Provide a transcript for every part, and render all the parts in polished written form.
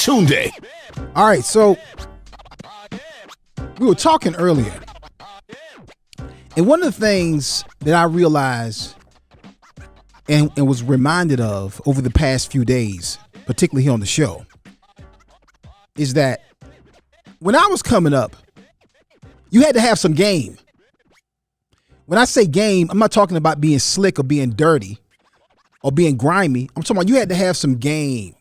Akintunde. All right, so we were talking earlier, and one of the things that I realized and was reminded of over the past few days, particularly here on the show, is that when I was coming up, you had to have some game. When I say game, I'm not talking about being slick or being dirty or being grimy. I'm talking about you had to have some game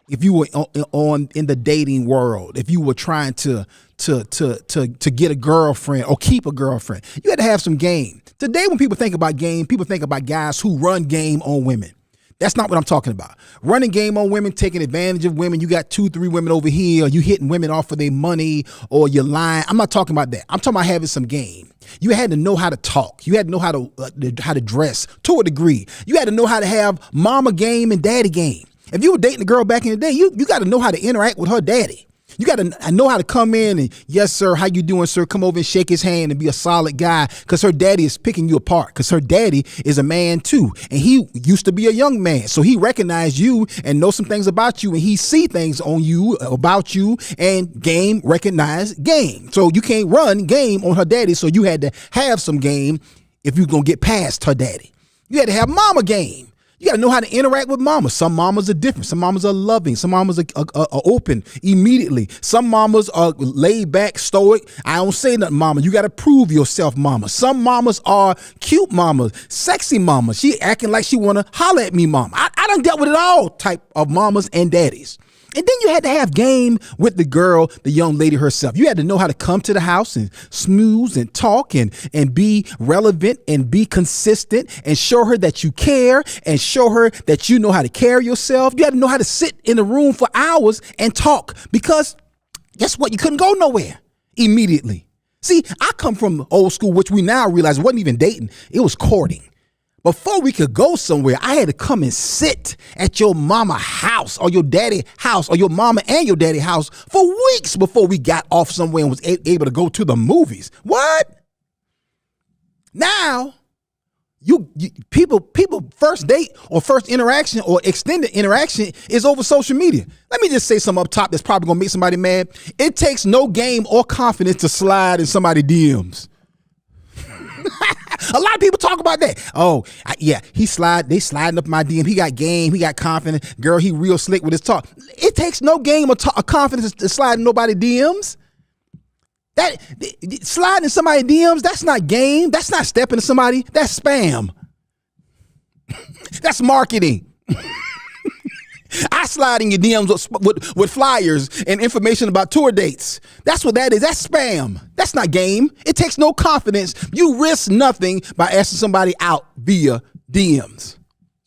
if you were on in the dating world. If you were trying to get a girlfriend or keep a girlfriend, you had to have some game. Today, when people think about game, people think about guys who run game on women. That's not what I'm talking about. Running game on women, taking advantage of women. You got 2-3 women over here. Or you hitting women off of their money, or you're lying. I'm not talking about that. I'm talking about having some game. You had to know how to talk. You had to know how to dress to a degree. You had to know how to have mama game and daddy game. If you were dating a girl back in the day, you got to know how to interact with her daddy. You got to know how to come in and, yes, sir, how you doing, sir? Come over and shake his hand and be a solid guy, because her daddy is picking you apart, because her daddy is a man too. And he used to be a young man. So he recognized you and know some things about you, and he see things on you, about you, and game recognize game. So you can't run game on her daddy. So you had to have some game if you're going to get past her daddy. You had to have mama game. You got to know how to interact with mamas. Some mamas are different. Some mamas are loving. Some mamas are open immediately. Some mamas are laid back, stoic. I don't say nothing, mama. You got to prove yourself, mama. Some mamas are cute mamas, sexy mamas. She acting like she want to holler at me, mama. I done dealt with it all type of mamas and daddies. And then you had to have game with the girl, the young lady herself. You had to know how to come to the house and smooth and talk and be relevant and be consistent and show her that you care and show her that you know how to carry yourself. You had to know how to sit in a room for hours and talk, because guess what? You couldn't go nowhere immediately. See, I come from old school, which we now realize wasn't even dating. It was courting. Before we could go somewhere, I had to come and sit at your mama house or your daddy house or your mama and your daddy house for weeks before we got off somewhere and was able to go to the movies. What? Now, people first date or first interaction or extended interaction is over social media. Let me just say something up top that's probably going to make somebody mad. It takes no game or confidence to slide in somebody's DMs. A lot of people talk about that. Oh, they sliding up my DM. He got game. He got confidence. Girl, he real slick with his talk. It takes no game or confidence to slide in nobody's DMs. That sliding in somebody's DMs, that's not game. That's not stepping to somebody. That's spam. That's marketing. I slide in your DMs with flyers and information about tour dates. That's what that is. That's spam. That's not game. It takes no confidence. You risk nothing by asking somebody out via DMs.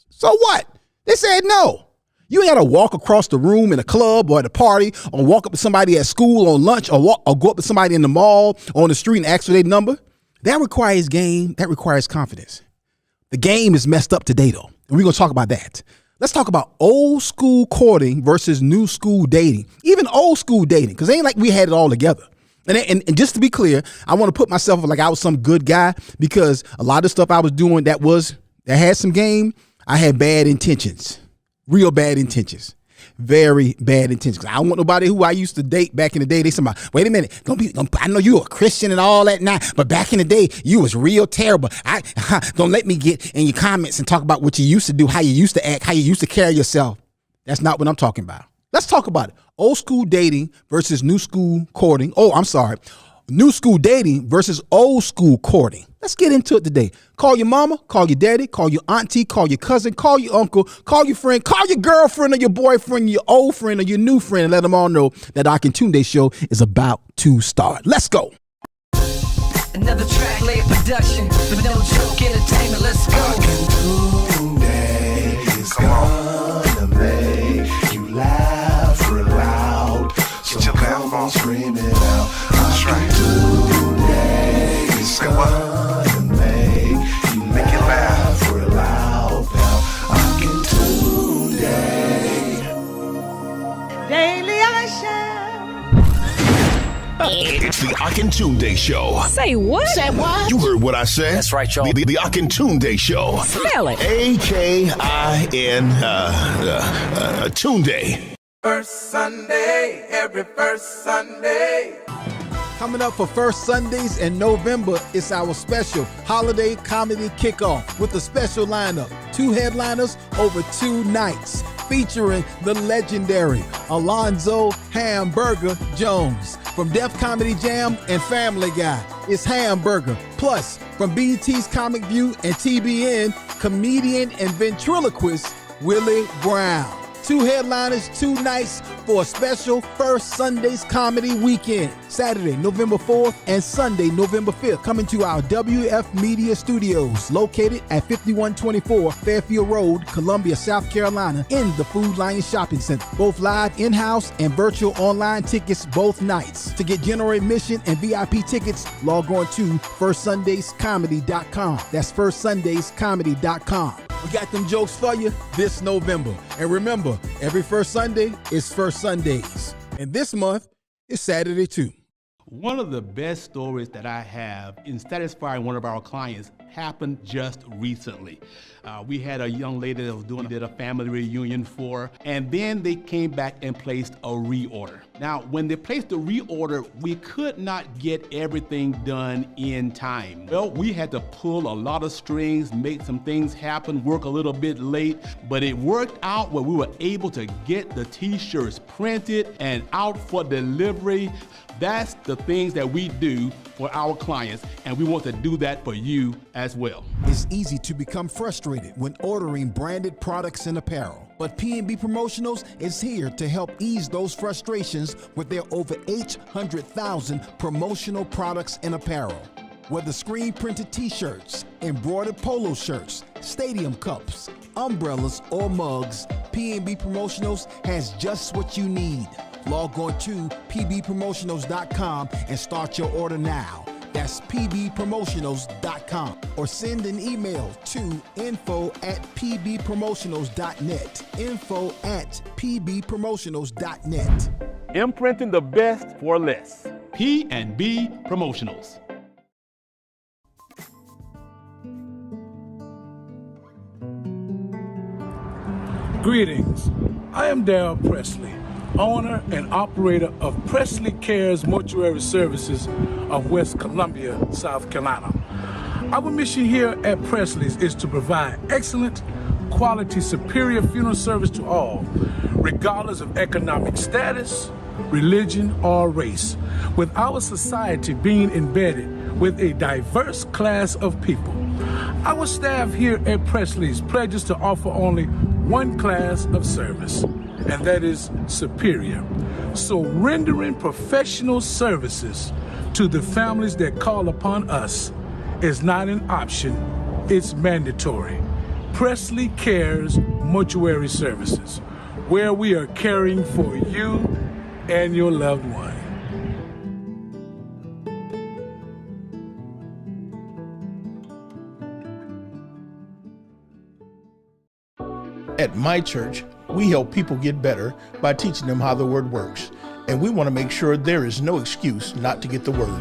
So what? They said no. You ain't got to walk across the room in a club or at a party, or walk up to somebody at school on lunch, or go up to somebody in the mall or on the street and ask for their number. That requires game. That requires confidence. The game is messed up today, though, and we're going to talk about that. Let's talk about old school courting versus new school dating. Even old school dating, because it ain't like we had it all together. And just to be clear, I want to put myself like I was some good guy, because a lot of stuff I was doing that had some game, I had bad intentions, real bad intentions. Very bad intentions. I don't want nobody who I used to date back in the day. They said, wait a minute, I know you a Christian and all that now, but back in the day, you was real terrible. Don't let me get in your comments and talk about what you used to do, how you used to act, how you used to carry yourself. That's not what I'm talking about. Let's talk about it. Old school dating versus new school courting. New school dating versus old school courting. Let's get into it today. Call your mama, call your daddy, call your auntie, call your cousin, call your uncle, call your friend, call your girlfriend or your boyfriend, your old friend or your new friend, and let them all know that Akintunde show is about to start. Let's go. Another track lay production, but no joke entertainment. Let's go. Akintunde is gonna make you laugh real loud. So come on, scream it out. Akintunde is gonna make you laugh real loud now. Akintunde. Daily I shall. It's the Akintunde show. Say what? Say what? You heard what I said. That's right, y'all. The Akintunde show. Spell it. Akin Tunde. First Sunday, every first Sunday. Coming up for First Sundays in November, it's our special holiday comedy kickoff with a special lineup. 2 headliners over 2 nights, featuring the legendary Alonzo Hamburger Jones. From Def Comedy Jam and Family Guy, it's Hamburger. Plus, from BET's Comic View and TBN, comedian and ventriloquist Willie Brown. 2 headliners, 2 nights for a special First Sundays comedy weekend. Saturday, November 4th and Sunday, November 5th. Coming to our WF Media Studios, located at 5124 Fairfield Road, Columbia, South Carolina, in the Food Lion Shopping Center. Both live in-house and virtual online tickets both nights. To get general admission and VIP tickets, log on to firstsundayscomedy.com. That's firstsundayscomedy.com. We got them jokes for you this November. And remember, every first Sunday is First Sundays. And this month is Saturday too. One of the best stories that I have in satisfying one of our clients happened just recently. We had a young lady that was did a family reunion for, and then they came back and placed a reorder. Now, when they placed the reorder, we could not get everything done in time. Well, we had to pull a lot of strings, make some things happen, work a little bit late, but it worked out where we were able to get the t-shirts printed and out for delivery. That's the things that we do for our clients, and we want to do that for you as well. It's easy to become frustrated when ordering branded products and apparel, but P&B Promotionals is here to help ease those frustrations with their over 800,000 promotional products and apparel. Whether screen-printed t-shirts, embroidered polo shirts, stadium cups, umbrellas, or mugs, P&B Promotionals has just what you need. Log on to pbpromotionals.com and start your order now. That's pbpromotionals.com, or send an email to info@pbpromotionals.net. info@pbpromotionals.net. Imprinting the best for less. P&B Promotionals. Greetings. I am Darrell Presley, owner and operator of Presley Cares Mortuary Services of West Columbia, South Carolina. Our mission here at Presley's is to provide excellent, quality, superior funeral service to all, regardless of economic status, religion, or race, with our society being embedded with a diverse class of people. Our staff here at Presley's pledges to offer only one class of service, and that is superior. So rendering professional services to the families that call upon us is not an option, it's mandatory. Presley Cares Mortuary Services, where we are caring for you and your loved one. At my church, we help people get better by teaching them how the word works, and we want to make sure there is no excuse not to get the word.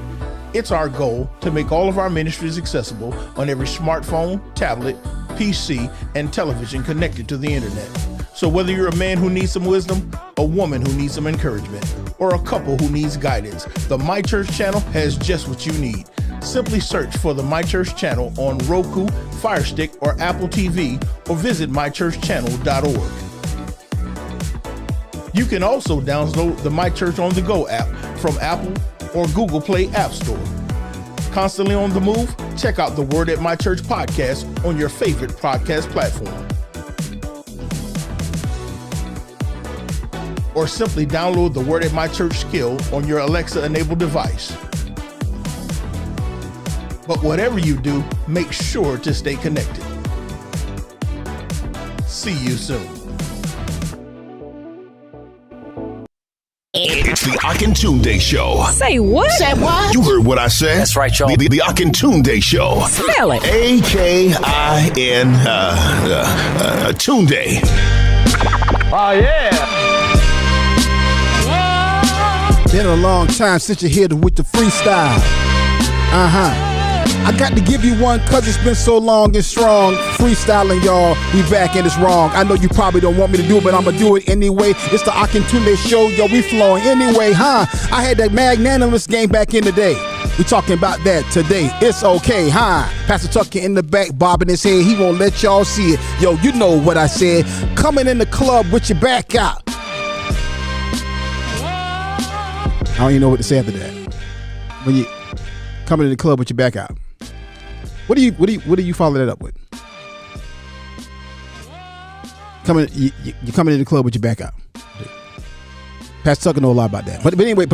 It's our goal to make all of our ministries accessible on every smartphone, tablet, PC, and television connected to the internet. So whether you're a man who needs some wisdom, a woman who needs some encouragement, or a couple who needs guidance, the My Church channel has just what you need. Simply search for the My Church channel on Roku, Fire Stick, or Apple TV, or visit mychurchchannel.org. You can also download the My Church on the Go app from Apple or Google Play App Store. Constantly on the move? Check out the Word at My Church podcast on your favorite podcast platform. Or simply download the Word at My Church skill on your Alexa-enabled device. But whatever you do, make sure to stay connected. See you soon. It's the Akintunde Show. Say what? Say what? You heard what I said. That's right, y'all. The Akintunde Show. Spell it. A-K-I-N Tunde. Oh, yeah. Been a long time since you're here with the freestyle. I got to give you one cause it's been so long and strong. Freestyling, y'all. We back and it's wrong. I know you probably don't want me to do it, but I'ma do it anyway. It's the Akintunde show, yo. We flowing anyway, huh? I had that magnanimous game back in the day. We talking about that today. It's okay, huh? Pastor Tucker in the back, bobbing his head. He won't let y'all see it. Yo, you know what I said. Coming in the club with your back out. I don't even know what to say after that. When you coming in the club with your back out. What do you follow that up with? You coming in the club with your back out. Pastor Tucker know a lot about that. But anyway,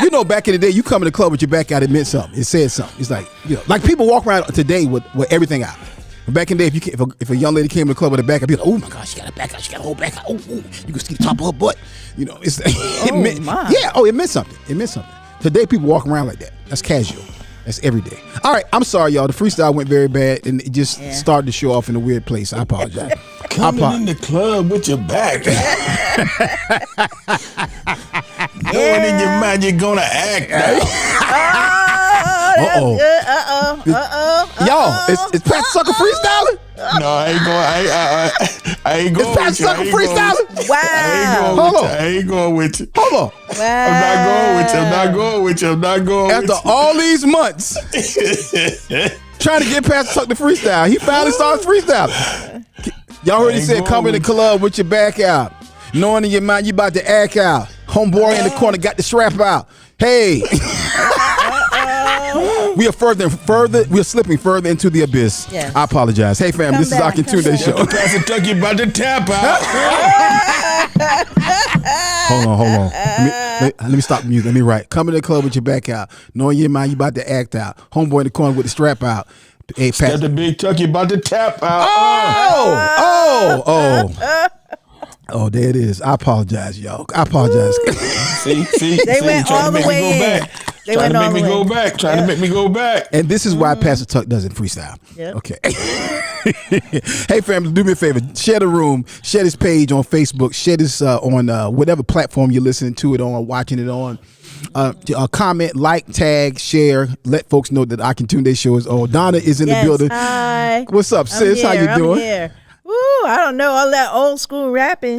you know, back in the day, you come in the club with your back out, it meant something. It said something. It's like, you know, like people walk around today with everything out. But back in the day, if a young lady came to the club with a back out, be like, oh my God, she got a back out, she got a whole back out. Oh, you can see the top of her butt. You know, it meant something. It meant something. Today, people walk around like that. That's casual. That's every day. All right, I'm sorry, y'all. The freestyle went very bad, and it just started to show off in a weird place. I apologize. Coming in the club with your back. Knowing in your mind you're gonna act now. Y'all, is Pastor Sucker freestyling? No, I ain't going. Is Pastor Sucker freestyling? Wow. I ain't going with you. Hold on. Wow. I'm not going with you. After all these months trying to get Pastor Tuck to freestyle, he finally starts freestyling. Y'all heard he said, come in the club with your back out. Knowing in your mind you about to act out. Homeboy in the corner got the strap out. Hey. We are we are slipping further into the abyss. Yes. I apologize. Hey fam, this is Akintunde show. Pastor Tuck, you about to tap out. Hold on. Let me stop the music. Let me write. Come in the club with your back out. Knowing your mind you about to act out. Homeboy in the corner with the strap out. Hey, Got the big Tuck, you about to tap out. Oh, there it is. I apologize, y'all. I apologize. See, they went all the way in. Trying to make me go back. And this is why Pastor Tuck doesn't freestyle. Yep. Okay. Hey, family, do me a favor. Share the room. Share this page on Facebook. Share this on whatever platform you're listening to it on or watching it on. Comment, like, tag, share. Let folks know that Akintunde show is on. Donna is in the building. Hi. What's up, sis? How you doing? I'm here. Woo, I don't know all that old school rapping.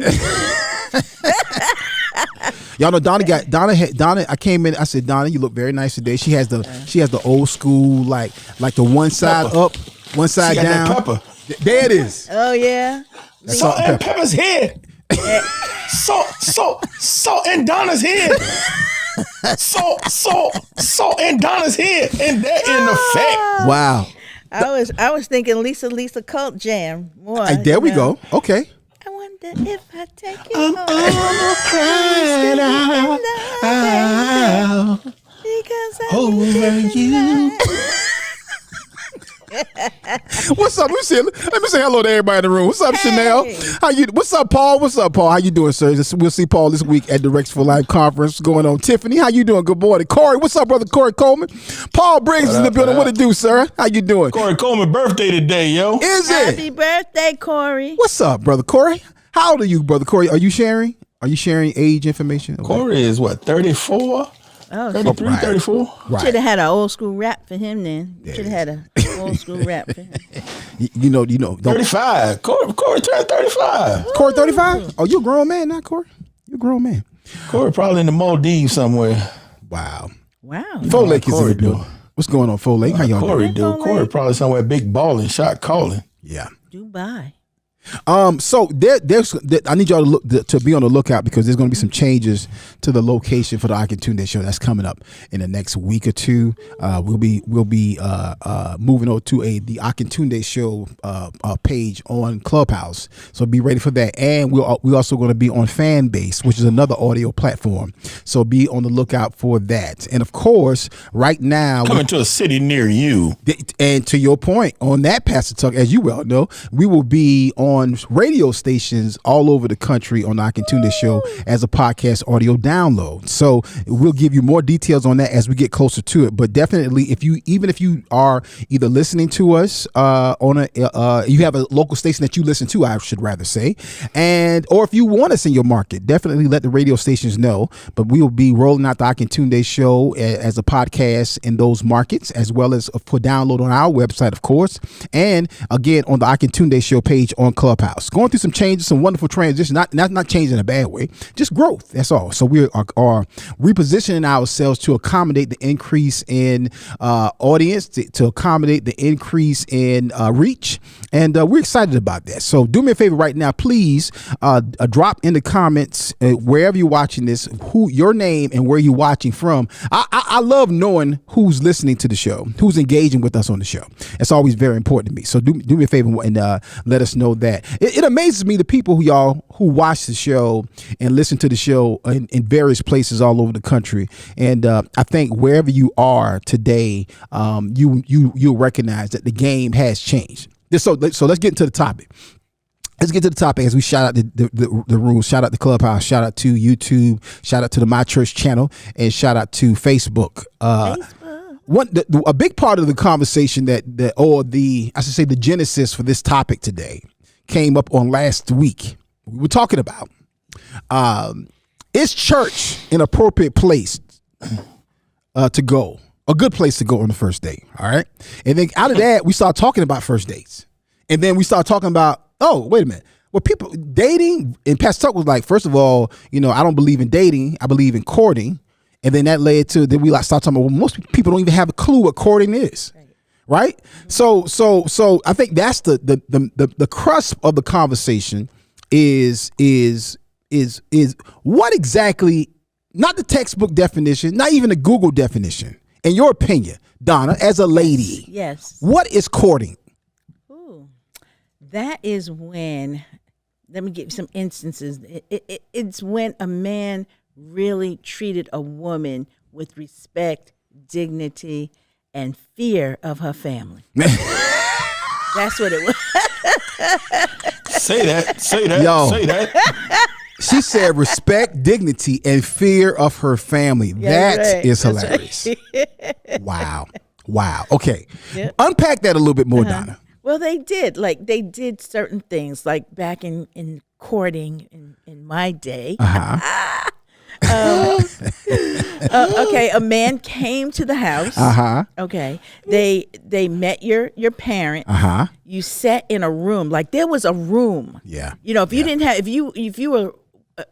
Y'all know Donna. I came in. I said, Donna, you look very nice today. She has the old school like the one side pepper. up, one side She got down. that pepper. There it is. Oh yeah. Salt and pepper's head. Salt and Donna's head. Salt and Donna's head, and they're in effect. Wow. I was thinking Lisa Cult Jam more. There we go. Okay. I wonder if I take you home. Because I Over you. What's up? Let me say hello to everybody in the room. What's up, Chanel? What's up, Paul? How you doing, sir? We'll see Paul this week at the Rex for Life conference going on. Tiffany, how you doing? Good morning. Corey, what's up, brother? Corey Coleman. Paul Briggs is in the building. What it do, sir? How you doing? Corey Coleman birthday today, yo. Is it? Happy birthday, Corey. What's up, brother Corey? How old are you, brother Corey? Are you sharing age information? Corey is what, 34? Oh, 33, right. 34? Right. Should have had an old school rap for him then. Should have had an old school rap for him. You know. 35. Corey turned 35. Corey 35? Oh, you a grown man now, Corey? You a grown man. Corey probably in the Maldives somewhere. Wow. Wow. Lake is in the building. What's going on, Fo Lake? How y'all Corey doing? do. Corey probably somewhere big balling, shot calling. Yeah. Dubai. So I need y'all to be on the lookout because there's going to be some changes to the location for the Akintunde show that's coming up in the next week or two. We'll be moving on to the Akintunde show page on Clubhouse. So be ready for that. And we're also going to be on Fanbase, which is another audio platform. So be on the lookout for that. And of course, right now coming to a city near you. And to your point on that, Pastor Tuck, as you well know, we will be on on radio stations all over the country on the Akintunde Show as a podcast audio download. So we'll give you more details on that as we get closer to it. But definitely, if you are either listening to us you have a local station that you listen to, I should rather say, or if you want us in your market, definitely let the radio stations know. But we will be rolling out the Akintunde Show as a podcast in those markets, as well as for download on our website, of course, and again on the Akintunde Show page on Clubhouse. Going through some changes, some wonderful transitions, not changing in a bad way, just growth. That's all. So we are repositioning ourselves to accommodate the increase in audience, to accommodate the increase in reach, and we're excited about that. So do me a favor right now, please drop in the comments wherever you're watching this, who your name and where you're watching from. I love knowing who's listening to the show, who's engaging with us on the show. It's always very important to me. So do me a favor and let us know that. It amazes me the people who watch the show and listen to the show in various places all over the country. And I think wherever you are today, you'll recognize that the game has changed. So let's get into the topic. Let's get to the topic as we shout out the room, shout out the Clubhouse, shout out to YouTube, shout out to the My Church channel, and shout out to Facebook. A big part of the conversation the genesis for this topic today came up on last week. We were talking about is church an appropriate place to go? A good place to go on the first date, all right? And then out of that, we start talking about first dates. And then we start talking about, oh, wait a minute. Well, people dating, and Pastor Tuck was like, first of all, I don't believe in dating. I believe in courting. And then that led to, then we start talking about, well, most people don't even have a clue what courting is, right? So I think that's the crust of the conversation is what exactly, not the textbook definition, not even the Google definition. In your opinion, Donna, as a lady, yes, what is courting? Ooh, that is when, let me give you some instances. It's when a man really treated a woman with respect, dignity, and fear of her family. That's what it was. Say that. Yo. Say that. She said respect, dignity, and fear of her family. Yeah, That right. is That's hilarious. right. Wow. Okay. Yep. Unpack that a little bit more, Donna. Well, they did certain things, like back in courting in my day. Okay, a man came to the house. Okay, they met your parent. You sat in a room, like there was a room. Yeah. If you didn't have, if you were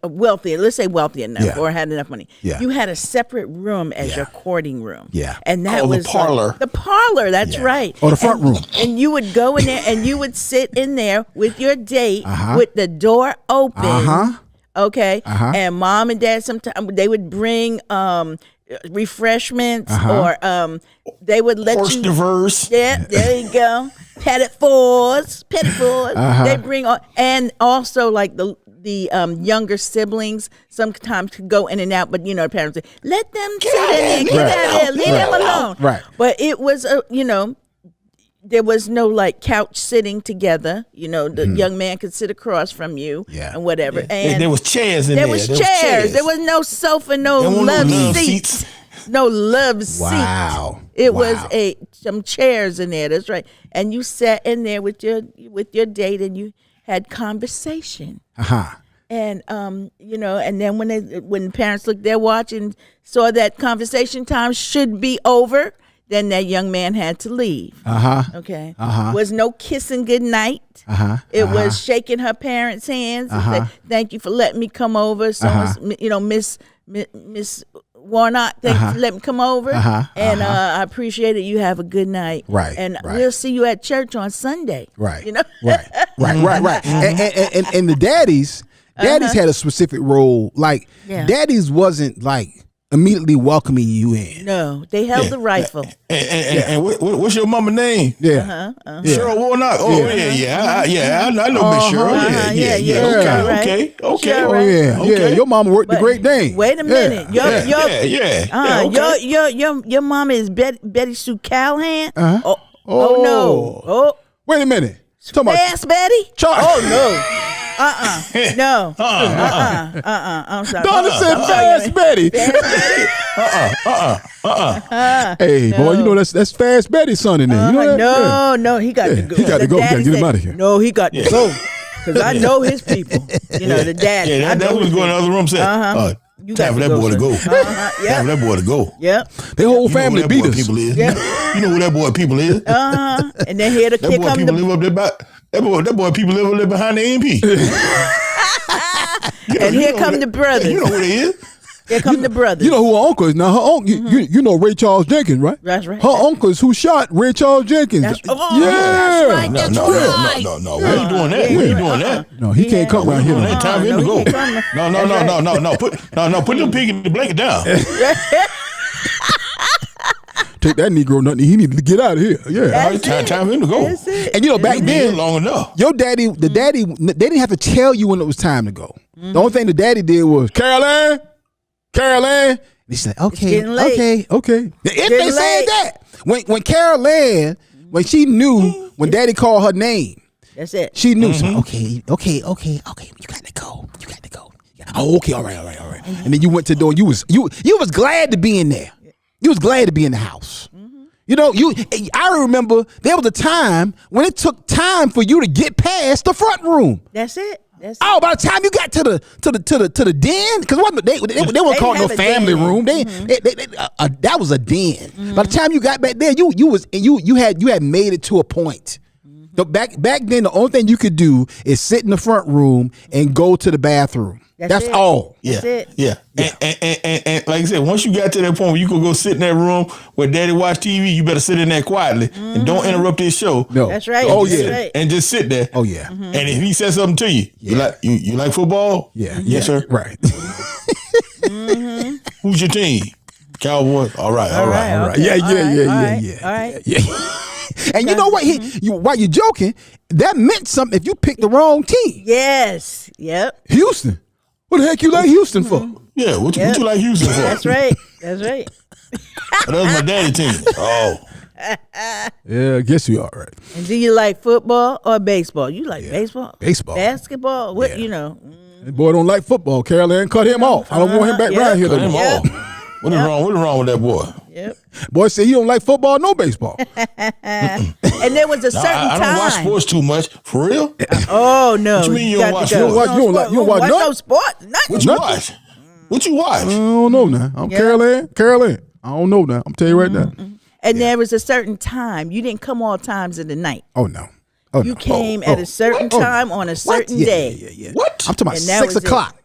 wealthy, let's say wealthy enough, Yeah. or had enough money, Yeah. you had a separate room as your courting room. Yeah. And that Oh, the was parlor. the parlor. That's right. Or the front room. And you would go in there and you would sit in there with your date with the door open. Okay. And mom and dad, sometimes they would bring refreshments or they would let Horse you diverse. Yeah, there you go. Petit fours. They bring on, and also like the younger siblings sometimes could go in and out, but the parents say, let them sit in there, get out of there, leave them alone. Right. But it was there was no like couch sitting together. The young man could sit across from you and whatever. And And there was chairs in there there. was chairs. There was no sofa, no There wasn't love no love seats. seats. No love seats. Wow. It Wow. was some chairs in there. That's right. And you sat in there with your date and you had conversation. And and then when parents looked their watch and saw that conversation time should be over, then that young man had to leave. Okay. Was no kissing goodnight. It was shaking her parents' hands and say, "Thank you for letting me come over." So Miss Warnock, thank you for letting me come over, and I appreciate it. You have a good night. Right, And right. we'll see you at church on Sunday. Right. Right. Right. And the daddies had a specific role. Like daddies wasn't like immediately welcoming you in. No, they held the rifle. And what's your mama name? Yeah. Cheryl Warnock. Oh yeah. I know Miss Cheryl. Yeah. Okay. Oh yeah. Your mama worked the Great Dane. Wait a minute. Your mama is Betty Sue Callahan. Oh no. Oh. Wait a minute. Talking about Fast Betty? Charles. Oh no. No. I'm sorry. Donna said Fast Betty. Hey, boy, you know that's Fast Betty's son in there. You know that? No, he got to go. He got to go. We got to get him Daddy out of said, here. No, he got to go. Because I know his people. You know, the daddy. Yeah, that was going in the other room. Said, You time for got that to boy to go. Yeah. Time for that boy to go. Yep. Their whole You know family who that beat boy us. people is. Yep. You know who that boy people is. And then here That boy come people the live up there by, that boy people live up there behind the A&P. and here come the brothers. You know who they is. Here come the brothers. You know who her uncle is now. Her uncle, you know Ray Charles Jenkins, right? That's right. Her uncle is who shot Ray Charles Jenkins. That's right. No. We ain't doing that. We ain't doing that. No, he can't come around here. Ain't time for him to go. No. Put them pig in the blanket down. Take that Negro nothing. He need to get out of here. Yeah. Time for him to go. That's it. And you know, back Been then, here long enough. your daddy, they didn't have to tell you when it was time to go. The only thing the daddy did was, Carolyn. And he said, okay. getting late. If they getting said late. that, when Carolyn, when she knew, when daddy called her name, That's it. she knew. So, okay. You got to go. Oh, okay. All right. And then you went to the door. You was glad to be in there. You was glad to be in the house. You know, I remember there was a time when it took time for you to get past the front room. That's it. Oh, by the time you got to the den, because they weren't calling no have a family den. room. That was a den. By the time you got back there, you had made it to a point. Back then, the only thing you could do is sit in the front room and go to the bathroom. That's all. Yeah. That's it. Yeah. And like I said, once you got to that point where you could go sit in that room where daddy watch TV, you better sit in there quietly and don't interrupt his show. No. That's right. Oh, That's yeah. right. And just sit there. Oh, yeah. And if he says something to you, you like football? Yeah. Yes, sir. Right. Who's your team? Cowboys. All right. Okay. Yeah. All right. And you know what? While you're joking, that meant something if you picked the wrong team. Yes. Yep. Houston. What the heck you like Houston for? Yeah. What you like Houston for? That's right. That was my daddy team. Oh. Yeah, I guess you are right. And do you like football or baseball? You like baseball? Baseball. Basketball? What, Yeah. you know? That boy don't like football. Carolyn, cut him off. I don't want him back around here. Cut No him more. off. What is wrong with that boy? Yep. Boy said he don't like football, no baseball. And there was a certain I don't watch time. sports too much. For real? Oh, no. What you mean you don't got watch to go. sports? You don't watch no nothing? sport? Nothing. What you watch? What you watch? I don't know now. I'm Carolyn. I don't know now. I'm tell you right now. And there was a certain time. You didn't come all times of the night. Oh no. Oh, You no. came at a certain time on a certain day. Yeah. What? I'm talking about And that 6 was it. o'clock.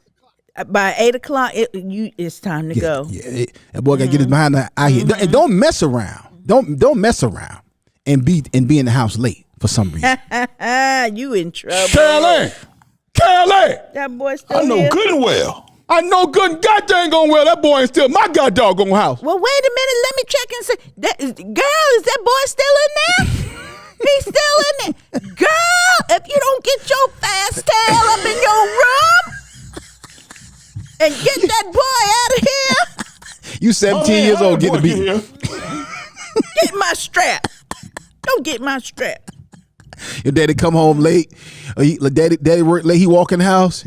By 8 o'clock, it's time to go. Yeah, that boy gotta get his behind the eye here. And don't mess around. Don't mess around and be in the house late for some reason. You in trouble. Carolyn. That boy still I know here? good and well. I know good and goddamn gonna well that boy ain't still my goddamn house. Well, wait a minute. Let me check and see. Girl, is that boy still in there? He's still in there. Girl, if you don't get your fast tail up in your room and get that boy out of here, You 17 years old, get the beat. get my strap. Don't get my strap. Your daddy come home late. Daddy work late. He walk in the house.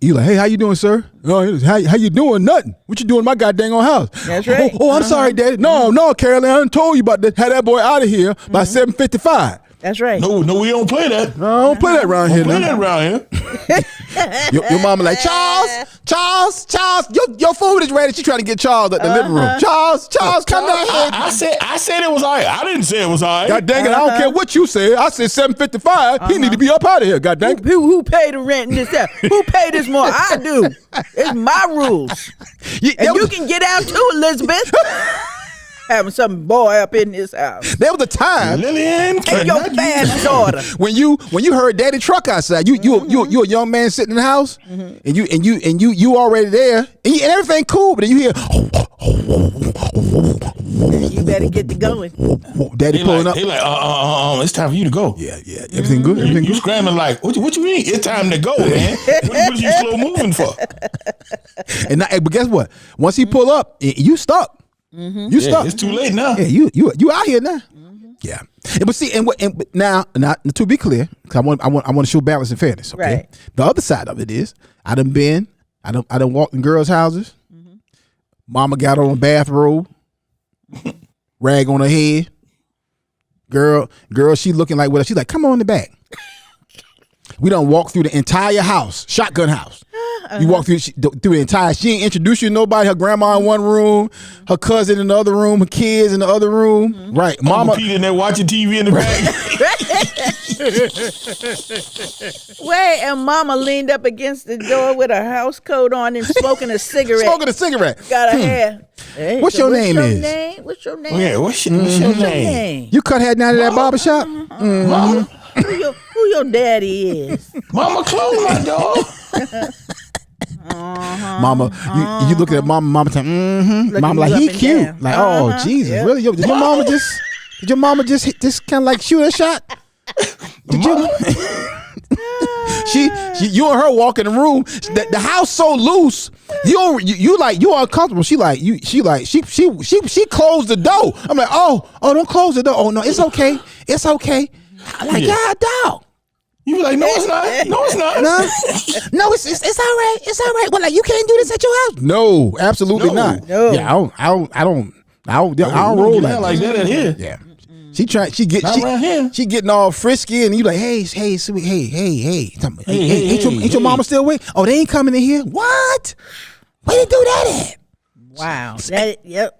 You like, hey, how you doing, sir? No, how you doing? Nothing. What you doing in my goddamn house? That's right. Oh, I'm sorry, Daddy. No, Carolyn, I done told you about that. Have that boy out of here by 7:55. That's right. No, we don't play that. No, I don't play that around here. Play Now. that around here. Your mama like, Charles, your food is ready. She trying to get Charles at the living room. Charles, come down here. I said it was all right. I didn't say it was all right. God dang it, I don't care what you said. I said 7:55. He need to be up out of here. God dang it. Who paid the rent in this house? Who paid this more? I do. It's my rules. And you can get out too, Elizabeth. Having some boy up in this house. There was a time Lillian, And your fast daughter. when you heard Daddy truck outside. You a young man sitting in the house, and you already there, and everything cool, but then you hear You better get to going. Daddy pulling up. He like, it's time for you to go. Yeah. Everything good. Everything You good. scrambling like, what you mean? It's time to go, man. What you slow moving for? But guess what? Once he pull up, you stuck. You Yeah, stuck. it's too late now. Yeah, you out here now. Yeah. But see, but now to be clear, because I want to show balance and fairness. Okay, Right. the other side of it is I done walked in girls' houses. Mama got on a bathrobe, rag on her head. Girl, she looking like what? She's like, come on in the back. We done walk through the entire house, shotgun house. You walk through the entire. She ain't introduced you to nobody. Her grandma in one room, her cousin in the other room, her kids in the other room. Right, Mama Peter in there watching TV in the back. Wait, and Mama leaned up against the door with her house coat on and smoking a cigarette. Got her hair. Hey, What's your name? What's your name? Yeah, what's your name? You cut head down to that barbershop? Mama, Who your daddy is? Mama, close my door. Mama, you look at Mama saying, Looking Mama like you he up and cute. down. Like, oh Jesus, Yep. really? Did your mama just kind of like shoot a shot? Did you? You and her walk in the room. The house so loose. You uncomfortable. She closed the door. I'm like, oh, don't close the door. Oh no, it's okay. I'm like, yeah, dog. You be like, no, it's not. No, it's not. No, it's all right. It's all right. Well, like you can't do this at your house. No, absolutely not. No. Yeah, I don't roll like that in here. Yeah. She getting all frisky and you like, hey, sweet, hey. Ain't your mama still awake? Oh, they ain't coming in here. What? Where you do that at? Wow.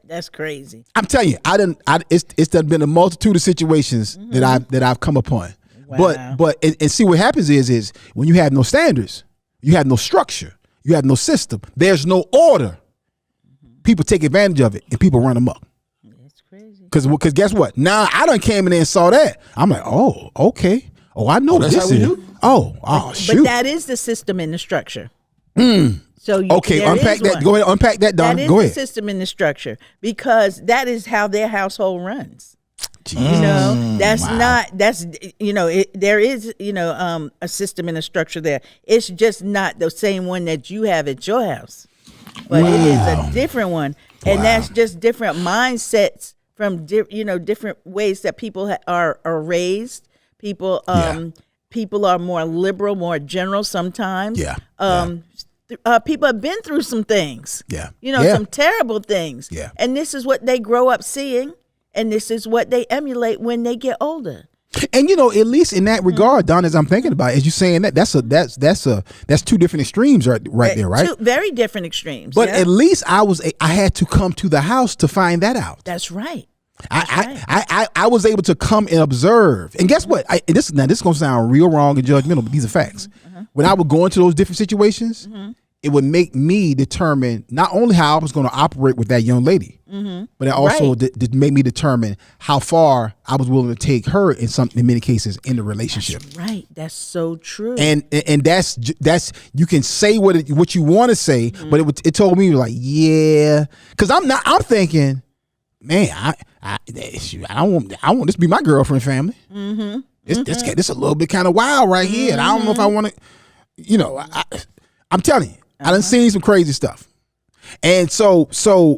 That's crazy. I'm telling you, it's done been a multitude of situations that I've come upon. Wow. But see what happens is when you have no standards, you have no structure, you have no system, there's no order. People take advantage of it and people run amok. That's crazy. Because guess what? Now I done came in there and saw that. I'm like, oh, okay. Oh, I know that's this how we is. do? Oh, shoot. But that is the system and the structure. So Okay, unpack that. Go ahead, unpack that, Don. That is Go the ahead. system and the structure because that is how their household runs. Jeez. You know, there is, a system and a structure there. It's just not the same one that you have at your house, but it is a different one. And that's just different mindsets from, different ways that people are raised. People, people are more liberal, more general sometimes. People have been through some things. Some terrible things. Yeah. And this is what they grow up seeing. And this is what they emulate when they get older. And at least in that regard, Don, as I'm thinking about it, as you saying that's two different extremes right there, right? Two very different extremes. But at least I had to come to the house to find that out. That's right. I was able to come and observe. And guess what? This is gonna sound real wrong and judgmental, but these are facts. When I would go into those different situations, it would make me determine not only how I was going to operate with that young lady, but it also made me determine how far I was willing to take her in many cases in the relationship. That's right. That's so true. And that's you can say what you want to say, but it told me like, yeah, because I'm thinking, man, I don't want this to be my girlfriend family. This a little bit kind of wild right here, and I don't know if I want to. I'm telling you, I done seen some crazy stuff, and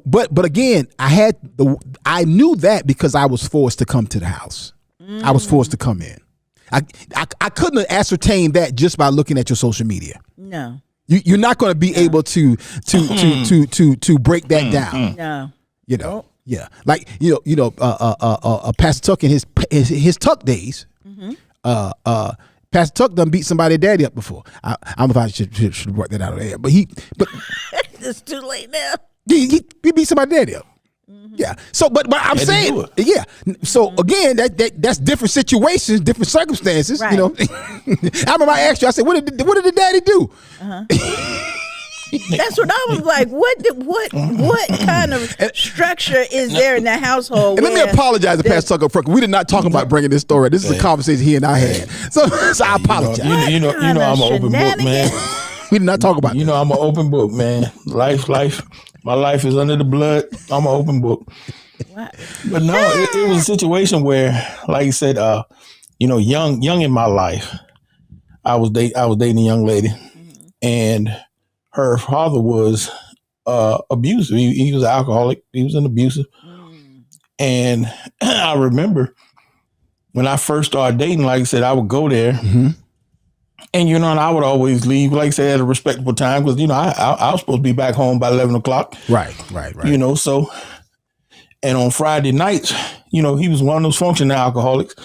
but again, I knew that because I was forced to come to the house. I was forced to come in. I couldn't have ascertained that just by looking at your social media. No, you're not going to be able to break that down. No, Yeah, like Pastor Tuck in his Tuck days. Pastor Tuck done beat somebody daddy up before. I don't know if I should work that out of there, but it's too late now. He beat somebody daddy up. Yeah. So, but I'm saying, yeah. So again, that's different situations, different circumstances. Right. I remember I asked you. I said, "What did the daddy do?" That's what I was like. What kind of structure is there in the household? And let me apologize to Pastor Tucker Frunk. We did not talk about bringing this story. This is a conversation he and I had. So I apologize. You know I'm an open book, man. We did not talk about. I'm an open book, man. Life. My life is under the blood. I'm an open book. What? But no, it was a situation where, like you said, young in my life, I was dating a young lady, and her father was abusive. He was an alcoholic. He was an abusive. And I remember when I first started dating, like I said, I would go there. And, and I would always leave, like I said, at a respectable time because, I was supposed to be back home by 11 o'clock. Right. So, and on Friday nights, he was one of those functioning alcoholics.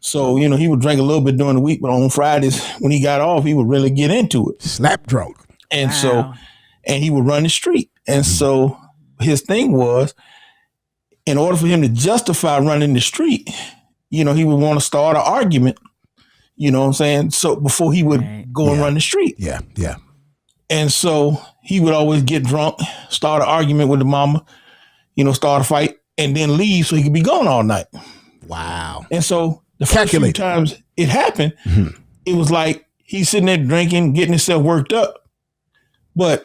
So, he would drink a little bit during the week, but on Fridays, when he got off, he would really get into it. Slap drunk. And so, and he would run the street. And so his thing was, in order for him to justify running the street, he would want to start an argument. You know what I'm saying? So before he would go and run the street. Yeah. And so he would always get drunk, start an argument with the mama, start a fight, and then leave so he could be gone all night. Wow. And so the first few times it happened, it was like he's sitting there drinking, getting himself worked up. But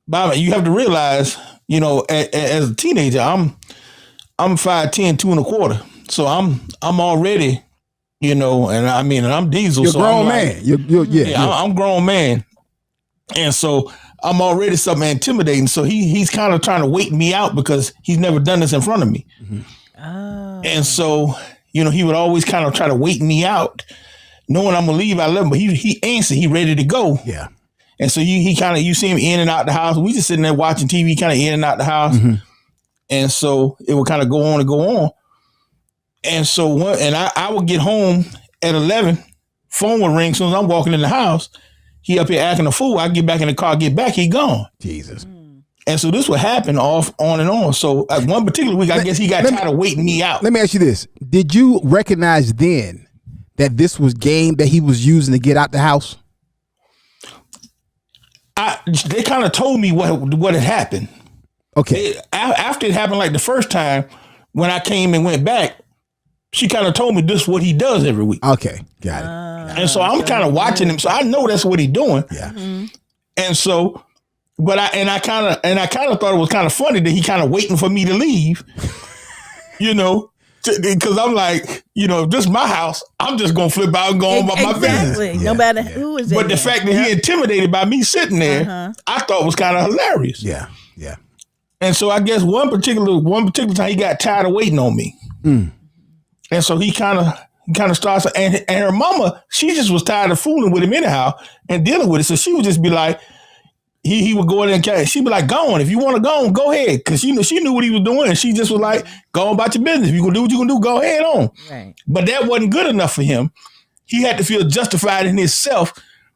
Bobby, you have to realize, as a teenager, I'm 5'10", 2 1/4. So I'm already, and I'm diesel. You're so grown I'm man. I'm grown man. And so I'm already something intimidating. So he's kind of trying to wait me out because he's never done this in front of me. And so, he would always kind of try to wait me out, knowing I'm gonna leave at 11, but he answered, he ready to go. Yeah. And so you see him in and out the house. We just sitting there watching TV, kind of in and out the house. And so it would kind of go on and go on. And so I would get home at 11, phone would ring as soon as I'm walking in the house. He up here acting a fool. I get back in the car, get back, he gone. Jesus. And so this would happen on and on. So at one particular week, I guess he got tired of waiting me out. Let me ask you this. Did you recognize then that this was game that he was using to get out the house? They kind of told me what had happened. Okay. After it happened like the first time, when I came and went back, she kind of told me this is what he does every week. Okay. Got it. And so I'm kind of watching him. So I know that's what he's doing. Yeah. And so, but I kind of thought it was kind of funny that he kind of waiting for me to leave, because I'm like, if this is my house, I'm just going to flip out and go on about my business. No matter who is in But the fact that he intimidated by me sitting there, I thought was kind of hilarious. Yeah. And so I guess one particular time he got tired of waiting on me. And so he kind of starts, and her mama, she just was tired of fooling with him anyhow and dealing with it. So she would just be like, he would go in and carry. She'd be like, go on. If you want to go on, go ahead. Because she knew what he was doing. And she just was like, go on about your business. If you can do what you can do, go ahead on. Right. But that wasn't good enough for him. He had to feel justified in himself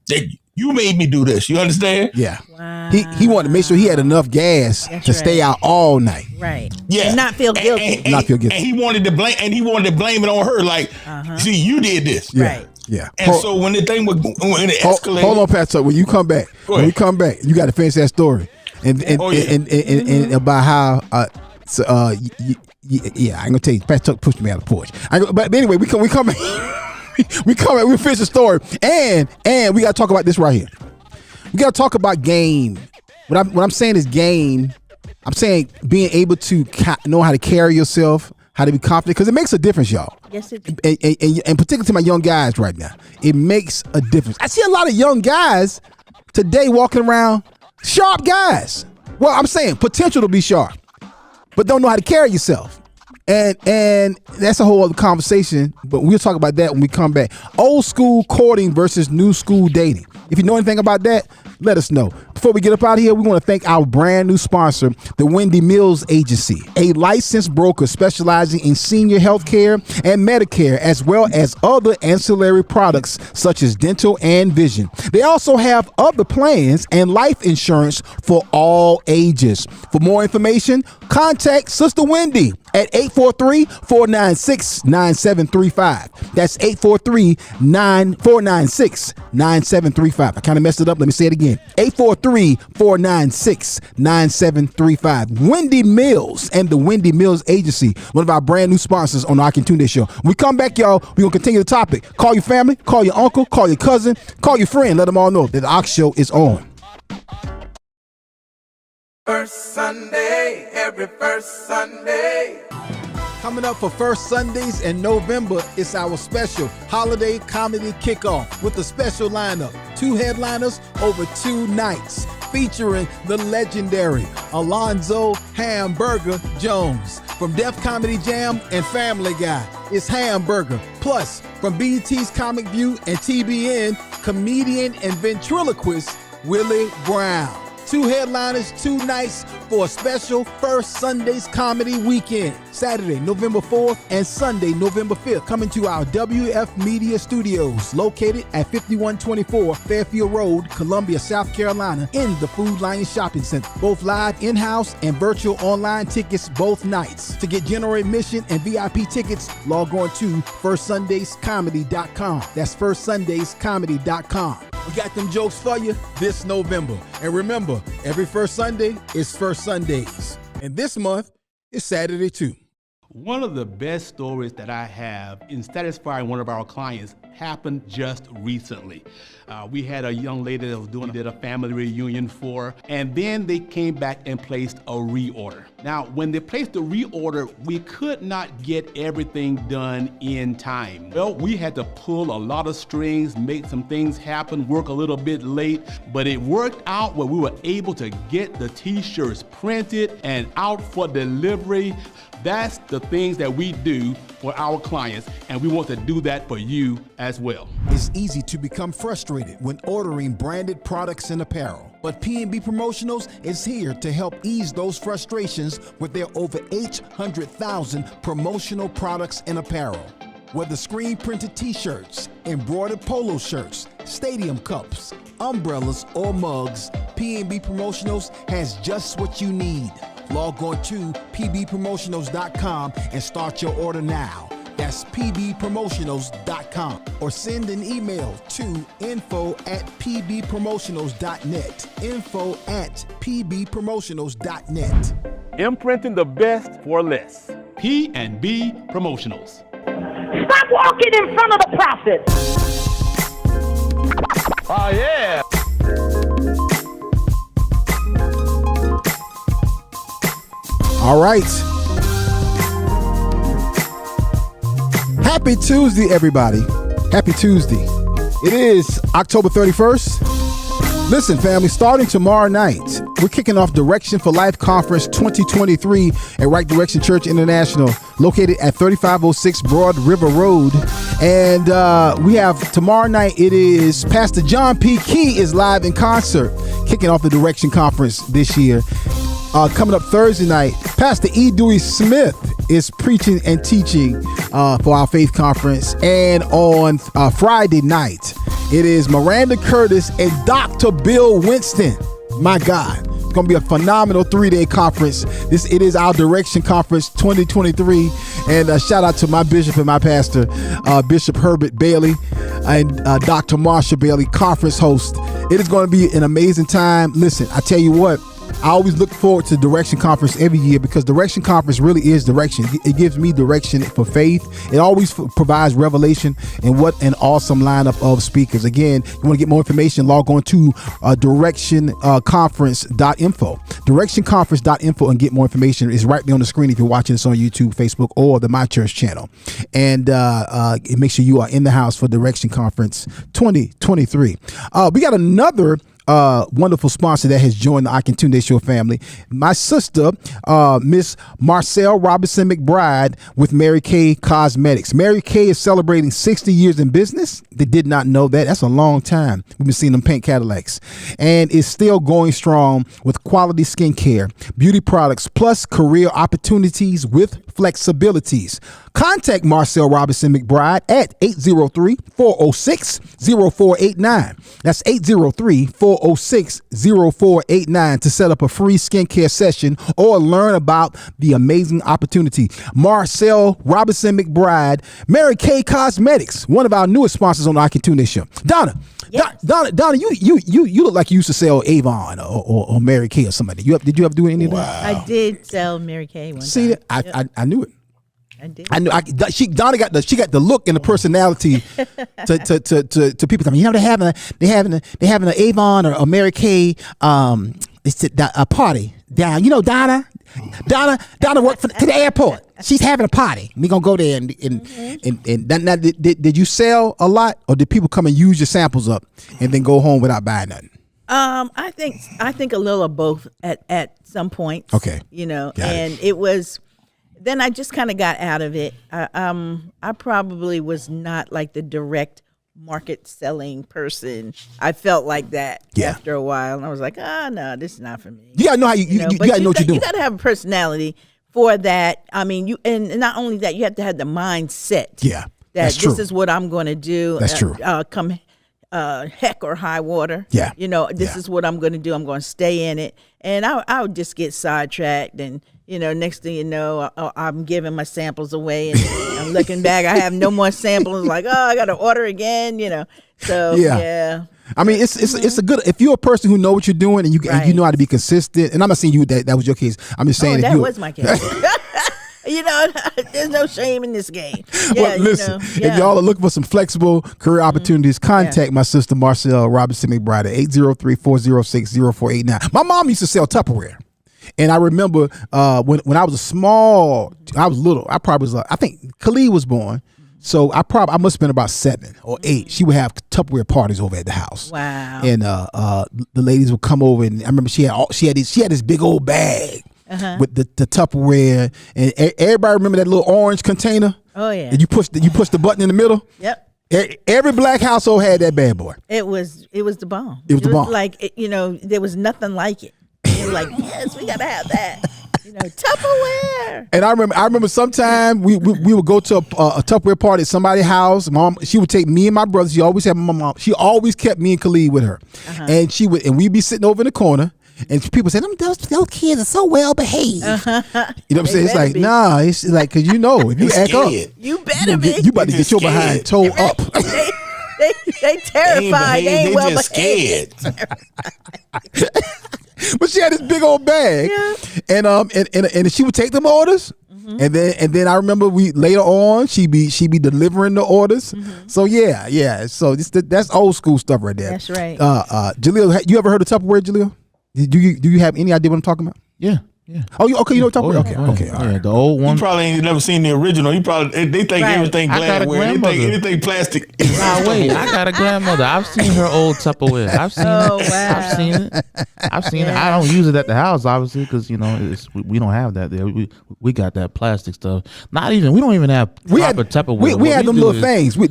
that you made me do this. You understand? Yeah. Wow. He wanted to make sure he had enough gas to stay out all night. Right. Yeah. And not feel guilty. Not feel guilty. And he wanted to blame it on her. Like, see, you did this. Yeah. Right. Yeah. And so when the thing when it escalated. Hold on, Pastor. When you come back, you got to finish that story, and about how I ain't gonna tell you. Pastor Tuck pushed me out of the porch. But anyway, we come back. we finish the story, and we got to talk about this right here. We got to talk about game. What I'm saying is game. I'm saying being able to know how to carry yourself, how to be confident, because it makes a difference, y'all. Yes, it does. And particularly to my young guys right now, it makes a difference. I see a lot of young guys today walking around, sharp guys. Well, I'm saying potential to be sharp, but don't know how to carry yourself. And that's a whole other conversation, but we'll talk about that when we come back. Old school courting versus new school dating. If you know anything about that, let us know. Before we get up out of here, we want to thank our brand new sponsor, the Wendy Mills Agency, a licensed broker specializing in senior health care and Medicare, as well as other ancillary products such as dental and vision. They also have other plans and life insurance for all ages. For more information, contact Sister Wendy at 843-496-9735. That's 843-496-9735. I kind of messed it up. Let me say it again. 843-496-9735. Wendy Mills and the Wendy Mills Agency, one of our brand new sponsors on the Akintunde Show. When we come back, y'all, we're going to continue the topic. Call your family, call your uncle, call your cousin, call your friend. Let them all know that the Ox Show is on. First Sunday, every first Sunday. Coming up for First Sundays in November, it's our special holiday comedy kickoff with a special lineup. 2 headliners over 2 nights, featuring the legendary Alonzo Hamburger Jones from Def Comedy Jam and Family Guy. is Hamburger. Plus, from BET's Comic View and TBN, comedian and ventriloquist Willie Brown. 2 headliners, 2 nights for a special First Sundays Comedy Weekend. Saturday, November 4th and Sunday, November 5th. Coming to our WF Media Studios, located at 5124 Fairfield Road, Columbia, South Carolina, in the Food Lion Shopping Center. Both live in-house and virtual online tickets both nights. To get general admission and VIP tickets, log on to firstsundayscomedy.com. That's firstsundayscomedy.com. We got them jokes for you this November. And remember, every first Sunday is First Sundays. And this month is Saturday too. One of the best stories that I have in satisfying one of our clients happened just recently. We had a young lady that was did a family reunion for, and then they came back and placed a reorder. Now, when they placed the reorder, we could not get everything done in time. Well, we had to pull a lot of strings, make some things happen, work a little bit late, but it worked out where we were able to get the t-shirts printed and out for delivery. That's the things that we do for our clients, and we want to do that for you as well. It's easy to become frustrated when ordering branded products and apparel, but P&B Promotionals is here to help ease those frustrations with their over 800,000 promotional products and apparel. Whether screen printed t-shirts, embroidered polo shirts, stadium cups, umbrellas, or mugs, P&B Promotionals has just what you need. Log on to pbpromotionals.com and start your order now. That's pbpromotionals.com, or send an email to info@pbpromotionals.net. info@pbpromotionals.net. Imprinting the best for less. P&B Promotionals. Stop walking in front of the prophet. Oh, yeah. All right. Happy Tuesday, everybody. Happy Tuesday. It is October 31st. Listen, family, starting tomorrow night, we're kicking off Direction for Life Conference 2023 at Right Direction Church International, located at 3506 Broad River Road. And we have tomorrow night, it is Pastor John P. Key is live in concert, kicking off the Direction Conference this year. Coming up Thursday night, Pastor E. Dewey Smith is preaching and teaching for our faith conference. And on Friday night, it is Miranda Curtis and Dr. Bill Winston. My God, it's going to be a phenomenal 3-day conference. It is our Direction Conference 2023. And shout out to my bishop and my pastor, Bishop Herbert Bailey and Dr. Marsha Bailey, conference host. It is going to be an amazing time. Listen, I tell you what, I always look forward to Direction Conference every year because Direction Conference really is direction. It gives me direction for faith. It always provides revelation, and what an awesome lineup of speakers. Again, you want to get more information, log on to directionconference.info. Directionconference.info and get more information. It's right there on the screen if you're watching this on YouTube, Facebook, or the My Church channel. And make sure you are in the house for Direction Conference 2023. We got another wonderful sponsor that has joined the Akintunde Show family. My sister, Miss Marcelle Robinson McBride with Mary Kay Cosmetics. Mary Kay is celebrating 60 years in business. They did not know that. That's a long time. We've been seeing them pink Cadillacs. And is still going strong with quality skincare, beauty products, plus career opportunities with flexibilities. Contact Marcelle Robinson McBride at 803-406-0489. That's 803-406-0489 to set up a free skincare session or learn about the amazing opportunity. Marcelle Robinson McBride, Mary Kay Cosmetics, one of our newest sponsors on the Akintunde Show. Donna, yes. Donna, you look like you used to sell Avon or Mary Kay or somebody. Did you ever do any of that? I did sell Mary Kay one time. See, I knew it. I did. I knew. Donna got the look and the personality to people. I mean, they having an Avon or a Mary Kay it's a party down. You know, Donna worked for the airport. She's having a party. We gonna go there and now, did you sell a lot, or did people come and use your samples up and then go home without buying nothing? I think a little of both at some point. Okay. You know, Got and it was then I just kind of got out of it. I probably was not like the direct market selling person. I felt like that after a while, and I was like, no, this is not for me. You gotta know how you gotta know what you're doing. You gotta have a personality for that. I mean, and not only that, you have to have the mindset. Yeah, that this is what I'm going to do. That's true. Come heck or high water. Yeah, this is what I'm going to do. I'm going to stay in it, and I would just get sidetracked and. Next thing you know, I'm giving my samples away, and I'm looking back. I have no more samples. Like, I got to order again. So yeah. I mean, it's a good if you're a person who know what you're doing and you know how to be consistent. And I'm not saying you that was your case. I'm just saying that was my case. There's no shame in this game. Yeah, well, listen, if y'all are looking for some flexible career opportunities, contact my sister Marcelle Robinson McBride at 803-406-0489. My mom used to sell Tupperware. And I remember when I was I was little. I probably was I think Khalid was born. So I must have been about 7 or 8. She would have Tupperware parties over at the house. Wow. And the ladies would come over, and I remember she had this big old bag with the Tupperware, and everybody remember that little orange container? Oh yeah. And you push the button in the middle? Yep. Every black household had that bad boy. It was the bomb. It was the bomb. Like there was nothing like it. They were like, yes, we gotta have that. Tupperware. And I remember sometime we would go to a Tupperware party at somebody's house. Mom, she would take me and my brother. She always had my mom. She always kept me and Khalid with her, and we'd be sitting over in the corner. And people say, those kids are so well behaved. You know what I'm saying? It's like, nah, it's like, because if you act up, you better be. You about to get your behind towed up. They terrified. They ain't well just scared. But she had this big old bag, and she would take them orders, and then I remember later on she be delivering the orders. So yeah. So that's old school stuff right there. That's right. Jaleel, you ever heard of Tupperware, Jaleel? Do you have any idea what I'm talking about? Yeah. Oh, okay. You know Tupperware. Okay. All right. The old one. You probably ain't never seen the original. They think everything Gladware. They think anything plastic. Nah, wait. I got a grandmother. I've seen her old Tupperware. I've seen it. Wow. I've seen it. I don't use it at the house, obviously, because we don't have that there. We got that plastic stuff. We don't even have proper Tupperware. We had them little things. We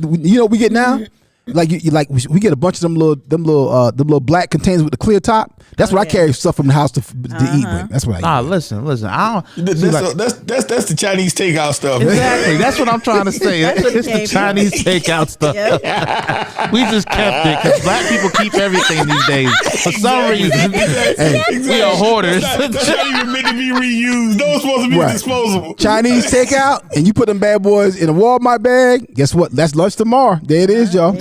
get now. Like we get a bunch of them little black containers with the clear top. That's what I carry stuff from the house to eat with. That's what I eat. Listen. I don't. That's the Chinese takeout stuff. Exactly. That's what I'm trying to say. It's the Chinese takeout stuff. Yep. We just kept it because black people keep everything these days for some reason. We are hoarders. That's not even meant to be reused. Those supposed to be disposable. Chinese takeout, and you put them bad boys in a Walmart bag. Guess what? That's lunch tomorrow. There it is, y'all.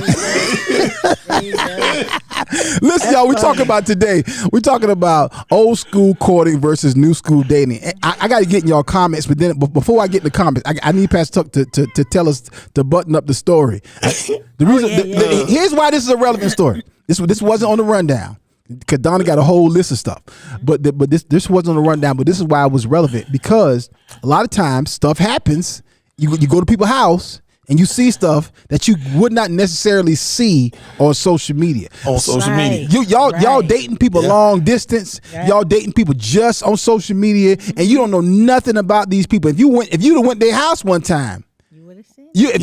Listen, y'all, we're talking about old school courting versus new school dating. I got to get in y'all comments, but before I get in the comments, I need Pastor Tuck to tell us to button up the story. Here's why this is a relevant story. This wasn't on the rundown because Donna got a whole list of stuff, but this wasn't on the rundown. But this is why it was relevant, because a lot of times stuff happens. You go to people's house and you see stuff that you would not necessarily see on social media. Y'all dating people long distance. Right. Y'all dating people just on social media, and you don't know nothing about these people. If you'd have went to their house one time, you would have seen. Let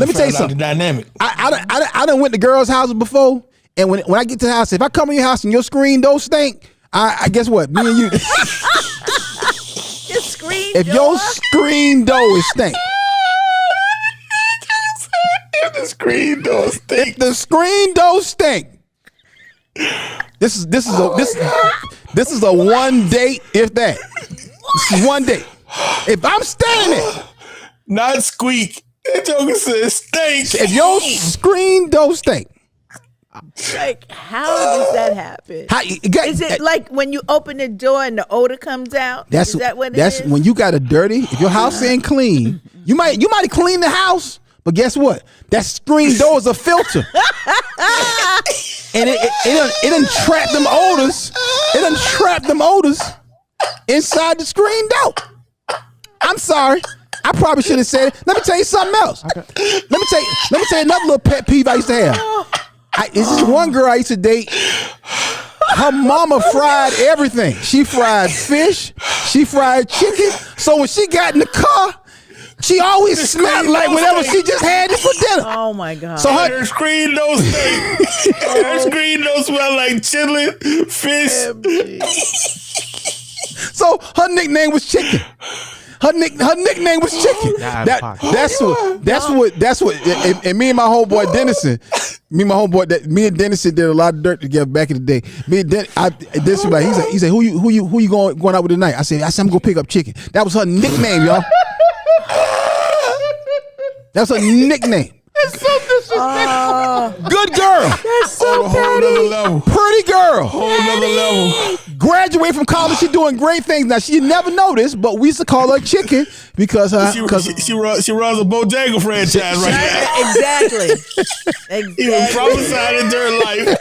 me tell you something. The dynamic. I done went to girls' houses before, and when I get to the house, if I come in your house and your screen door stink, I guess what? Me and you. Your screen door is stink. If the screen door stink. If the screen door stink. This is a one date, if that. This is one date. If I'm standing, not squeak. That joker says stink. If your screen door stink. Like, how does that happen? Is it like when you open the door and the odor comes out? Is that what it is? That's when you got a dirty. If your house ain't clean, you might clean the house. But guess what? That screen door is a filter. And it done trap them odors. It done trap them odors inside the screen door. I'm sorry. I probably should have said it. Let me tell you something else. Okay. Let me tell you another little pet peeve I used to have. It's this one girl I used to date. her mama fried everything. She fried fish. She fried chicken. So when she got in the car, she always smelled like whatever she just had it for dinner. Oh my God! So her screen don't stink. Her screen don't smell like chili, fish. So her nickname was Chicken. Her nickname was Chicken. That's what. And me and my homeboy Dennison, me and Dennison did a lot of dirt together back in the day. Me and Dennison, like, he said, who you going out with tonight? I said I'm gonna pick up Chicken. That was her nickname, y'all. That's her nickname. That's so disrespectful. Good girl. That's so a whole nother level. Pretty girl. Whole nother level. Graduated from college. She doing great things. Now she never noticed, but we used to call her Chicken because she runs a Bojangle franchise right now. Exactly. He was prophesied into her life.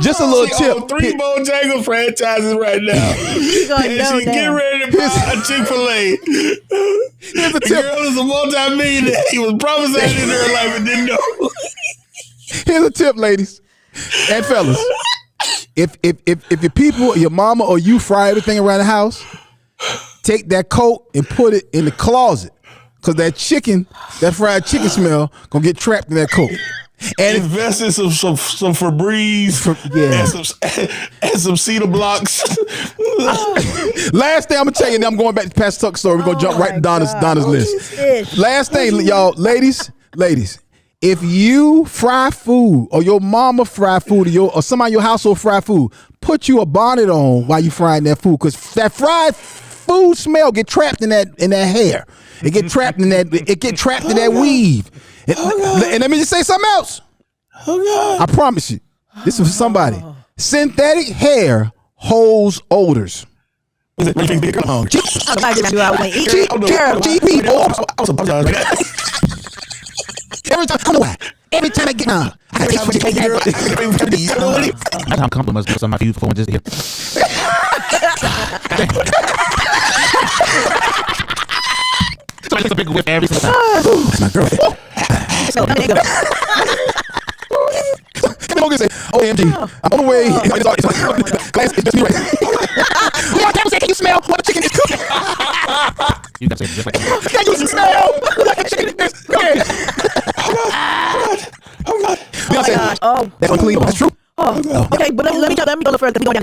Just a little tip. 3 Bojangle franchises right now. And she get ready to buy a Chick-fil-A. Here's a The tip. girl is a multi-millionaire. He was prophesied into her life and didn't know. Here's a tip, ladies and fellas. If your people, your mama or you fry everything around the house, take that coat and put it in the closet. Cause that fried chicken smell gonna get trapped in that coat. And invest in some Febreze and some cedar blocks. Last thing I'm gonna tell you, and then I'm going back to Pastor Tuck's story. We're gonna jump right to Donna's list. Last thing, y'all, ladies, if you fry food or your mama fry food or somebody in your household fry food, put you a bonnet on while you frying that food, because that fried food smell get trapped in that hair. It get trapped in that weave. And let me just say something else. Oh God! I promise you, this is for somebody. Synthetic hair holds odors. Every time I get on, I'm compromised because I'm my view for just here. So I just a big whip every single time. That's my girl. Come on, say, OMG, I'm on the way. Glass, it's just me right now. What time can you smell what the chicken is cooking? You gotta say it just like that. Can you smell what the chicken is cooking? Oh my gosh. Oh, that's unclean. That's true. Okay, but let me go a little further. I'm talking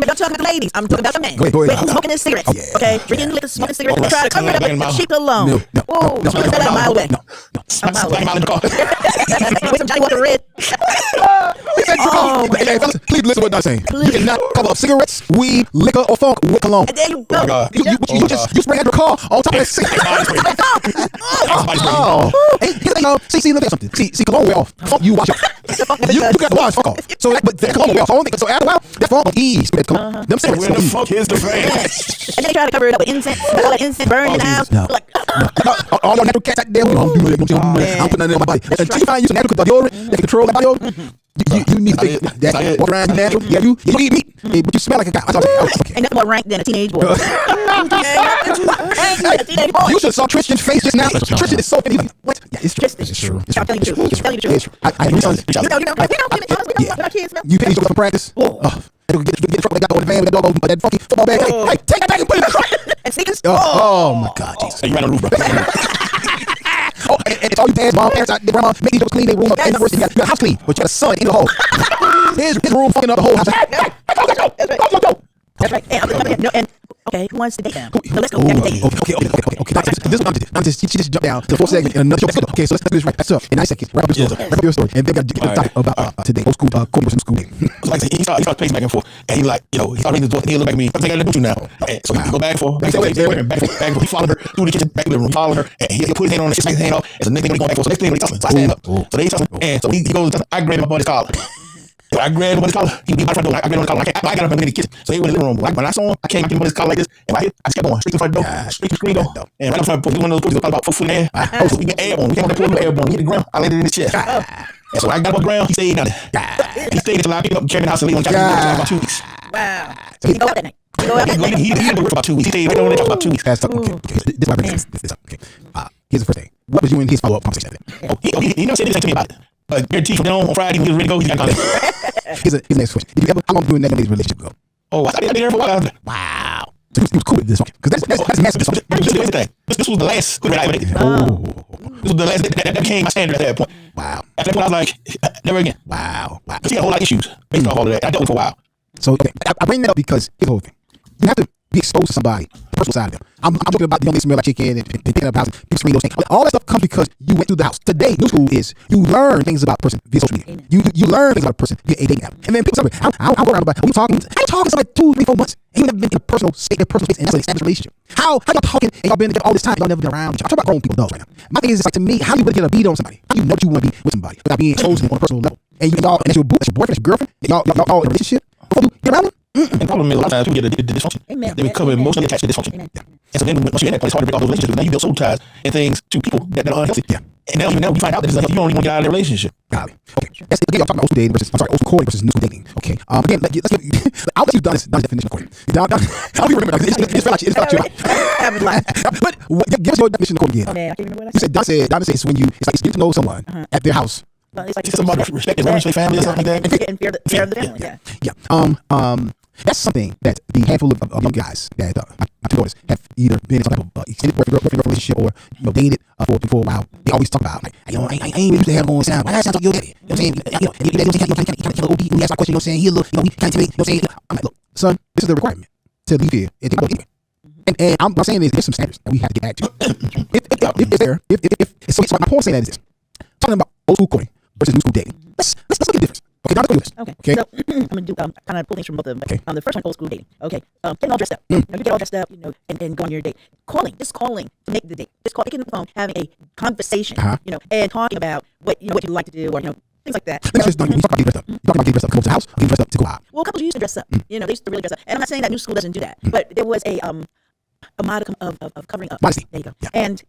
about the ladies. I'm talking about the men. Go ahead. Smoking his cigarettes. Okay, drinking liquor, smoking cigarettes. Try to cover it up with the cheek alone. Oh, keep it a mile away. A mile away. With some Johnny Walker Red. Hey, fellas, please listen to what I'm saying. You cannot cover up cigarettes, weed, liquor, or funk with cologne. And there you go. You spray your car on top of that cigarette. See, look at something. See, cologne wear off. You wash off. You got to wash funk off. So that cologne wear off. So after a while, that funk ease. Them cigarettes. Where the fuck is the fan? And then they try to cover it up with incense. All that incense burned in the house. All your natural cats out there. I'm putting that in my body. Until you find you some natural deodorant that can control that body odor. You need that walk around natural. Yeah, you eat meat, but you smell like a cow. Okay. Ain't nothing more rank than a teenage boy. You should saw Tristan's face just now. Tristan is so funny. Like, what? Yeah, it's true. It's true. I'm telling you the truth. I have 3 sons. You pay yourself for practice. Get in trouble. They got the van with that dog, that funky football bag. Hey, take that back and put it in the truck. And sneakers. Oh my God, Jesus! You ran on the roof, bro. And it's all you dads, mom, parents, their grandma, make these jokes clean their room up. And you got a house clean, but you got a son in the hole. His room fucking up the whole house. Go. That's right. And okay, who wants to date them? So let's go. Okay. This one, I'm just she just jumped down to the 4th segment in another show. Okay, so let's do this right. That's up in 9 seconds. Wrap up your story. And then got to get the topic about today. Old school, Cody from school. Like I said, he started pacing back and forth, and he like, he started ringing the door, and he looked back at me. I think I got to do now. And so he go back and forth, back and forth. He followed her through the kitchen, back to the room, followed her, and he put his hand on her, she smacked his hand off. And so the next thing he going back for, so next thing he tussling. So I stand up. So they tussling, and so he goes, I grabbed my buddy's collar. So I grabbed him by his collar. He was by the front door. I grabbed him by the collar. I got up and went in the kitchen. So he went in the living room. Like when I saw him, I came up in his collar like this, and I just kept going straight to the front door, straight to the screen door. And right up front, one of those porches about 4 foot in the air. So we get airborne. We came on that porch with airborne. He hit the ground. I landed in his chest. And so I got up on the ground. He stayed down there. He stayed until I picked up Chairman House and leave on the couch for about 2 weeks. Wow. So he go out that night. He didn't work for about 2 weeks. He stayed right on there for about 2 weeks. Okay. This is why I bring this up. Okay. Here's the first thing. What was you and his follow-up conversation? He never said anything to me about it. guarantee from then on Friday, when he was ready to go, he's got to call Here's the next question. Did you ever, how long did you and that young lady's relationship go? Oh, I did there for a while. Wow. So he was cool with this one. Because that's massive. This was the last good I ever did. Oh. This was the last, that became my standard at that point. Wow. After that point, I was like, never again. Wow. She had a whole lot of issues based off all of that. I dealt with it for a while. So okay, I bring that up because here's the whole thing. You have to be exposed to somebody, the personal side of them. I'm joking about the young lady smell like chicken and picking up houses, people screen those things. All that stuff comes because you went through the house. Today, new school is you learn things about a person via social media. You learn things about a person via a dating app. And then people say, I work around about, are you talking to somebody 2, 3, 4 months? And you never been in a personal space, and that's an established relationship. How y'all talking and y'all been together all this time, y'all never been around each other? I'm talking about grown people adults right now. My thing is, it's like, to me, how you really get a beat on somebody? How you know that you want to be with somebody without being exposed to them on a personal level? And y'all, and that's your boyfriend, that's your girlfriend, and y'all all in a relationship. Before you get around them? And the problem is, a lot of times people get the dysfunction. Amen. They become emotionally attached to dysfunction. Yeah. And so then once you're in that place, it's hard to break off those relationships. Now you build soul ties and things to people that are unhealthy. Yeah. And now you find out that it's like, you don't even want to get out of the relationship. Got it. Okay. That's again, I'm talking about old school dating versus, old school courting versus new school dating. Okay. Again, let's get, I'll let you done this definition of courting. I don't even remember. It's felt like you. But give us your definition of courting again. Okay, I can't remember what I said. Donna says when it's like you get to know someone at their house. Well, it's like somebody respect their family or something like that. And fear of the family. Yeah. That's something that the handful of young guys that my two daughters have either been in some type of extended boyfriend relationship or dated for a while. They always talk about like, I ain't used to have going sound. Why that sounds like your daddy? You know what I'm saying? You can't old beat when you ask my question. You know what I'm saying? He a little, he can't tell me. You know what I'm saying? I'm like, look, son, this is the requirement to leave here and take my anyway. And I'm saying there's some standards that we have to get back to. So my point saying that is this: talking about old school courting versus new school dating. Let's look at the difference. Okay, now let's go do this. Okay. So I'm gonna do kind of pull things from both of them. Okay. The first one, old school dating. Okay. Getting all dressed up. You get all dressed up, and go on your date. Just calling to make the date. Just picking up the phone, having a conversation. And talking about what you like to do, or things like that. Let's just when you talk about getting dressed up. You talking about getting dressed up, come over to the house, or getting dressed up to go out. Well, couples used to dress up. They used to really dress up. And I'm not saying that new school doesn't do that, but there was a modicum of covering up. Modesty. There you go. Yeah. And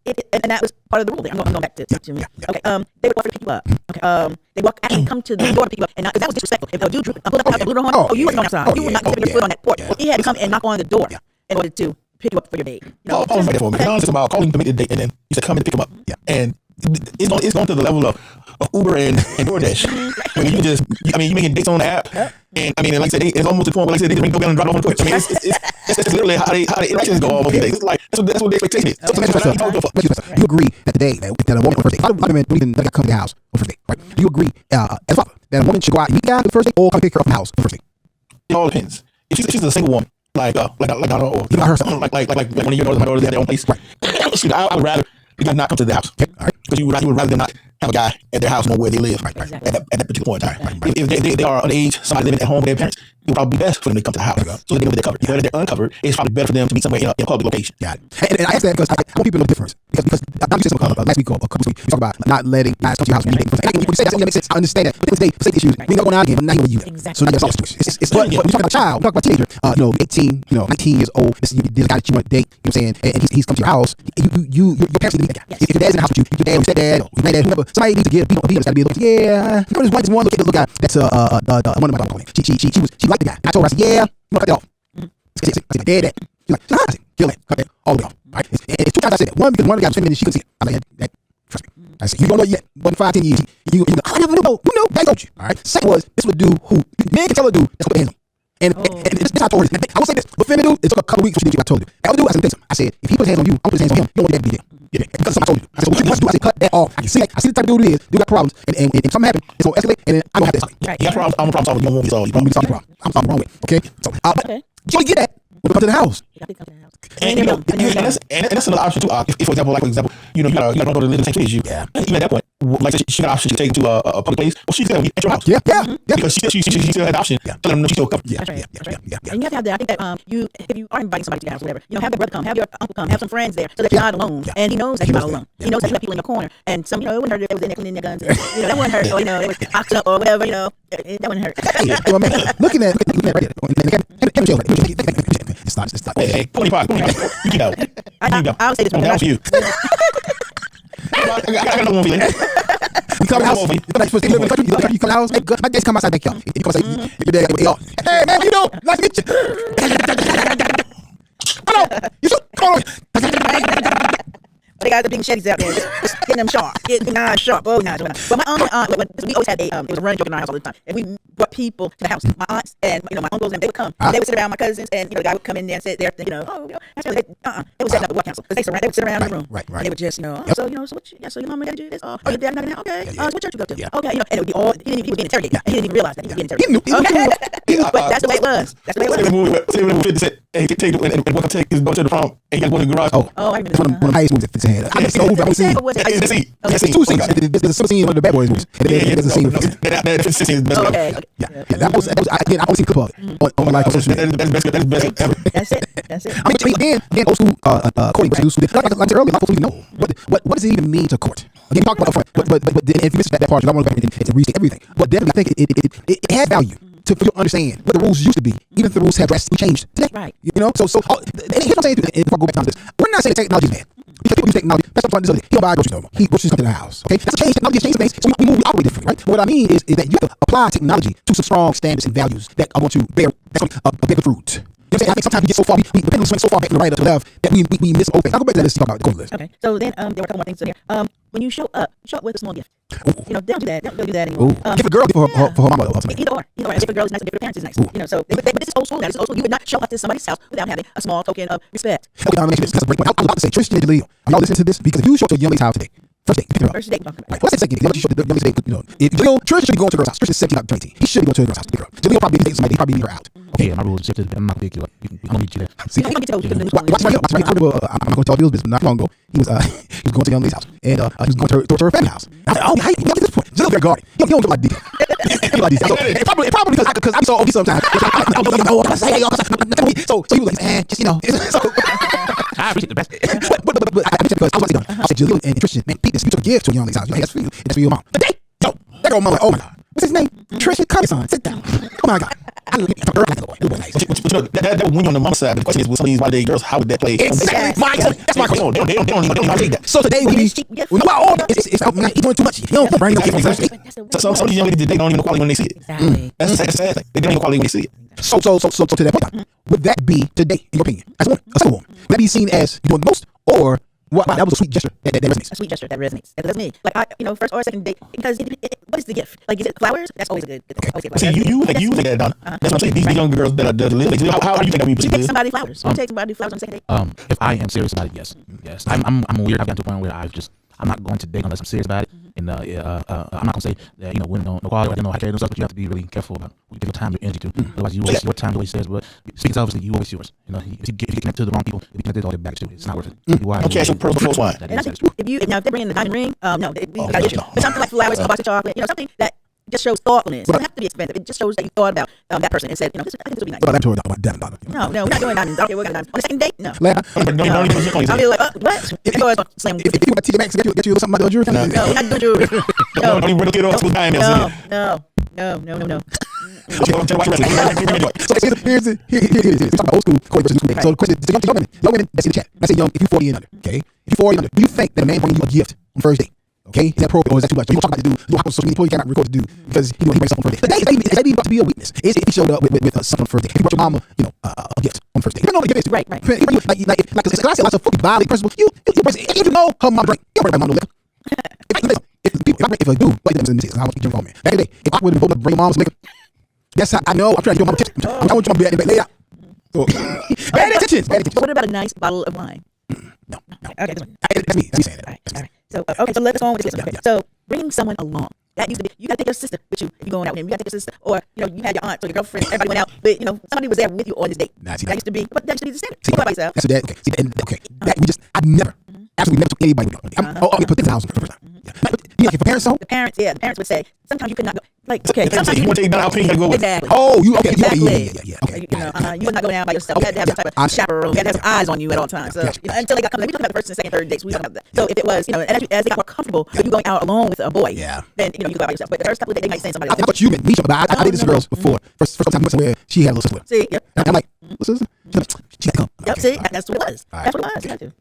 that was part of the rule there. I'm going back to me. Okay. They would offer to pick you up. Okay. They actually come to the door to pick you up, and that was disrespectful. If a dude pulled up the blue horn, you wasn't on that side. You would not put your foot on that porch. Well, he had to come and knock on the door in order to pick you up for your date. Pause right there for a minute. It's about calling to make the date, and then you said come and pick him up. Yeah. And it's going to the level of Uber and DoorDash. When you just, you're making dates on the app, and like I said, it's almost to the point where, like I said, they just ring the bell and drop off on the porch. It's literally how the interactions go all over the days. It's like that's what the expectation is. So you agree that today that a woman on first date, a lot of women don't even come to the house on first date, right? Do you agree, as a father, that a woman should go out and meet the guy on the first date, or come pick her up from the house on the first date? It all depends. If she's a single woman, like I don't know, like one of your daughters, my daughters, they have their own place. Right. I would rather you guys not come to the house. Okay. All right. Because you would rather them not have a guy at their house, where they live, right, at that particular point in time. Right. If they are underage, somebody living at home with their parents, it would probably be best for them to come to the house so that they're covered. If they're uncovered, it's probably better for them to meet somewhere in a public location. Got it. And I ask that because I want people to know the difference. Because I'm just last week or a couple weeks, we talk about not letting guys come to your house when you're dating. And you say that makes sense. I understand that. But today, safety issues, we ain't going out again, but now you're with you. So now that's all it's but when you talk about a child, we talk about a teenager, 18, 19 years old, there's a guy that you want to date, you know what I'm saying, and he's come to your house, your parents need to meet that guy. If your dad's in the house with you, your dad or your stepdad or your granddad, whoever, somebody needs to get a beat on it's got to be a little, there's one little guy that's one of my daughters. She liked the guy. I told her, I said, yeah, you want to cut that off. I said, dad, that. She's like, I said, kill that, cut that all the way off. Right? And 2 times I said that. One, because one of the guys was feminine and she couldn't see it. I was like, that, trust me. I said, you don't know yet. 1 to 5, 10 years. You I never know. You know, that don't you. All right. Second was, this would do who? Man can tell a dude, that's what the hands on. And this I told her. I will say this. With feminine dude, it took a couple weeks for she didn't get what I told her. I would do, I said, I said, if he puts his hands on you, I'm put his hands on him. You don't want that to be there. Yeah, because somebody told you. I said, what you must do? I said, cut that off. I can see that. I see the type of dude it is. Dude got problems. And if something happens, it's going to escalate. And then I'm going to have to escalate. Right. Yeah, I'm a problem solver. You don't want me to solve. You don't want me to solve the problem. I'm solving the wrong way. Okay? So, you only get that when we come to the house. And that's another option too. If for example, you got a daughter that lives in the same city as you. Yeah. Even at that point, like I said, she got an option to take to a public place. Well, she's gonna be at your house. Yeah. Because she still had the option. Yeah. To let them know she's still covered. Yeah. That's right. And you have to have that. I think that if you are inviting somebody to your house, or whatever, have your brother come, have your uncle come, have some friends there, so that you're not alone. Yeah. And he knows that you're not alone. He knows that you have people in your corner, and some, it wouldn't hurt if they was in there cleaning their guns. That wouldn't hurt. Or it was oxed up or whatever. That wouldn't hurt. Well, man, looking at right here. It's not. Hey, 25. You know. I'll say this one. That was you. I got another one for you. You come to the house. You live in the country. You come to the house. Hey, my dad's come outside back y'all. You come say, your dad got hey man, what you doing? Nice to meet you. Hello. You should come on. they got the big machetes out there, just getting them sharp, getting knives sharp. Oh, knives. But my aunt, we always had it was a running joke in our house all the time, and we brought people to the house. My aunts and my uncles, and they would come. They would sit around, my cousins, and the guy would come in there and sit there, it was setting up the what council. They would sit around in the room. Right. And they would just, so your mama got to do this. Oh, your dad not gonna, okay. So what church you go to? Okay, and it would be all. He was being interrogated. And he didn't even realize that he was being interrogated. But that's the way it was. That's the way it was. Say when 50 Cent, hey, take and welcome take his go to the prom, and he got to go to the garage. Oh, I remember. One of the highest movies that 50 Cent had. I just over scene. There's two scenes. There's a scene in one of the Bad Boys movies. There's a scene. That 50 Cent is the best. Okay. Yeah. That was again. I only seen a clip of it on my life on social media. That's the best ever. That's it. I mean, again, old school courting procedures. Like I said earlier, not supposed to know what does it even mean to court. Again, we talked about it up front, but then if you miss that part, you don't want to go back and restate everything. But definitely, I think it has value to for you to understand what the rules used to be, even if the rules have drastically changed today. Right. You know, so here's what I'm saying. If I go back down to this, we're not saying technology is bad. Because people use technology. That's what I'm trying to do. He don't buy groceries no more. Groceries come to the house. Okay, that's a change. Technology has changed things, so we operate differently, right? But what I mean is that you have to apply technology to some strong standards and values that are going to bear the fruit. You know what I'm saying? I think sometimes we get so far, we depend on swing so far back to the right or to the left that we miss the old thing. I'll go back to that list and talk about the goal list. Okay, so then there were a couple more things in here. When you show up with a small gift. They don't do that. They don't do that anymore. Give a girl for her mama or something. Either or. If a girl is nice, if a parent is nice. So but this is old school now. This is old school. You would not show up to somebody's house without having a small token of respect. Okay, I'm going to mention this because I was about to say, Tristan and Jaleel, are y'all listening to this? Because if you show up to a young lady's house today, first date, pick her up. First date, talking about. Right. What's the second date? You show the young lady's date, if Jaleel, Tristan should be going to a girl's house. Tristan's 17 out of 20. He should be going to a girl's house to pick her up. Jaleel probably dating somebody, he probably need her out. Okay, my rules shifted. I'm not going to pick you up. I'm going to meet you there. See, I'm going to tell you. Watch right here. I'm not going to tell Bill's business. Not long ago, he was going to a young lady's house, and he was going to her family house. I was like, oh, how you get this point? Jaleel very guarded. He don't get like deep. Probably because I saw OD sometimes. So he was like, man, just I appreciate the best. But I mentioned because I was like, I said, Jaleel and Tristan, man, peep this. You took a gift to a young lady's house. Hey, that's for you. That's for your mom. But that girl mom like, oh my God. What's his name? Tristan Cunningham. Sit down. Oh my God. That win on the mama side. The question is, with some of these modern day girls, how would that play? Exactly. That's my question. They don't even that. So today it's doing too much. You don't bring no gift on first date. So some of these young ladies, they don't even know quality when they see it. Exactly. That's the sad thing. They don't even know quality when they see it. So to that point, would that be today, in your opinion, as a woman, would that be seen as you doing the most, or what? That was a sweet gesture that resonates. A sweet gesture that resonates. That's me. Like first or second date, because what is the gift? Like, is it flowers? That's always a good. See, you think that, Donna. That's what I'm saying. These young girls that are live. How do you think that we perceive? You take somebody flowers. You take somebody flowers on the second date. If I am serious about it, yes. I'm weird. I've gotten to a point where I'm not going to date unless I'm serious about it. And I'm not gonna say that women don't know quality, I don't know how to carry themselves, but you have to be really careful about what you give your time, your energy to. Otherwise, you waste your time the way he says. But speaking selfishly, you waste yours. If you get connected to the wrong people, if you connect all your back to it, it's not worth it. Okay, so personal wine. If they bring in the diamond ring, no, we got an issue. But something like flowers, a box of chocolate, something that just shows thoughtfulness. It doesn't have to be expensive. It just shows that you thought about that person and said, I think this would be nice. But I'm talking about diamond. No, we're not doing diamonds. Okay, we're going to diamonds. On the second date, no. I'll be like, what? If you want to TJ Maxx, get you something about the jewelry. No, we're not doing jewelry. No, don't even look at all school diamonds. No. So here's it. We're talking about old school courting versus new school. So the question is, young women that's in the chat. I say young, if you're 40 and under, okay? If you're 40 and under, do you think that a man bringing you a gift on first date, okay, is that appropriate or is that too much? You don't talk about the dude, you don't have on social media, you cannot record the dude because he brings something on first date. Is that even about to be a weakness? Is if he showed up with something on first date? If you brought your mama, a gift on first date. You don't know what the gift is. Right. Like I said, lots of fucking violent principle. If you know her mom drink, you don't bring my mom no liquor. If a dude, like them in the I want to drink all man. Back in the day, if I would have been bring your mom's liquor, that's how I know I'm trying to get my tips. I want you to be laid out. So, bad intentions. What about a nice bottle of wine? No. Okay, that's me saying that. All right. So let's go on with this. Okay. So bringing someone along. That used to be, you got to take your sister with you if you're going out with him. You got to take your sister, or you had your aunt, or your girlfriend, everybody went out, but somebody was there with you on this date. That used to be the standard. See, by yourself. That's what that. Okay. I never, absolutely never took anybody with me. I'm put this house for the first time. Yeah. If a parent the parents would say sometimes you could not go. Like, okay, sometimes you want to take that out, you got to go with. Exactly. Oh, you okay? Exactly. Yeah. Okay. You would not go down by yourself. You had to have some type of chaperone. You had to have some eyes on you at all times. So until they got comfortable, we talking about the first and second, third dates. We talking about that. So if it was, and as they got more comfortable with you going out alone with a boy, then you go out by yourself. But the first couple of days, they might send somebody else. I thought you meant me, but I did this with girls before. First time we went somewhere, she had a little sister. See, yep. I'm like, sister? She got to come. Yep. See, that's what it was. That's what it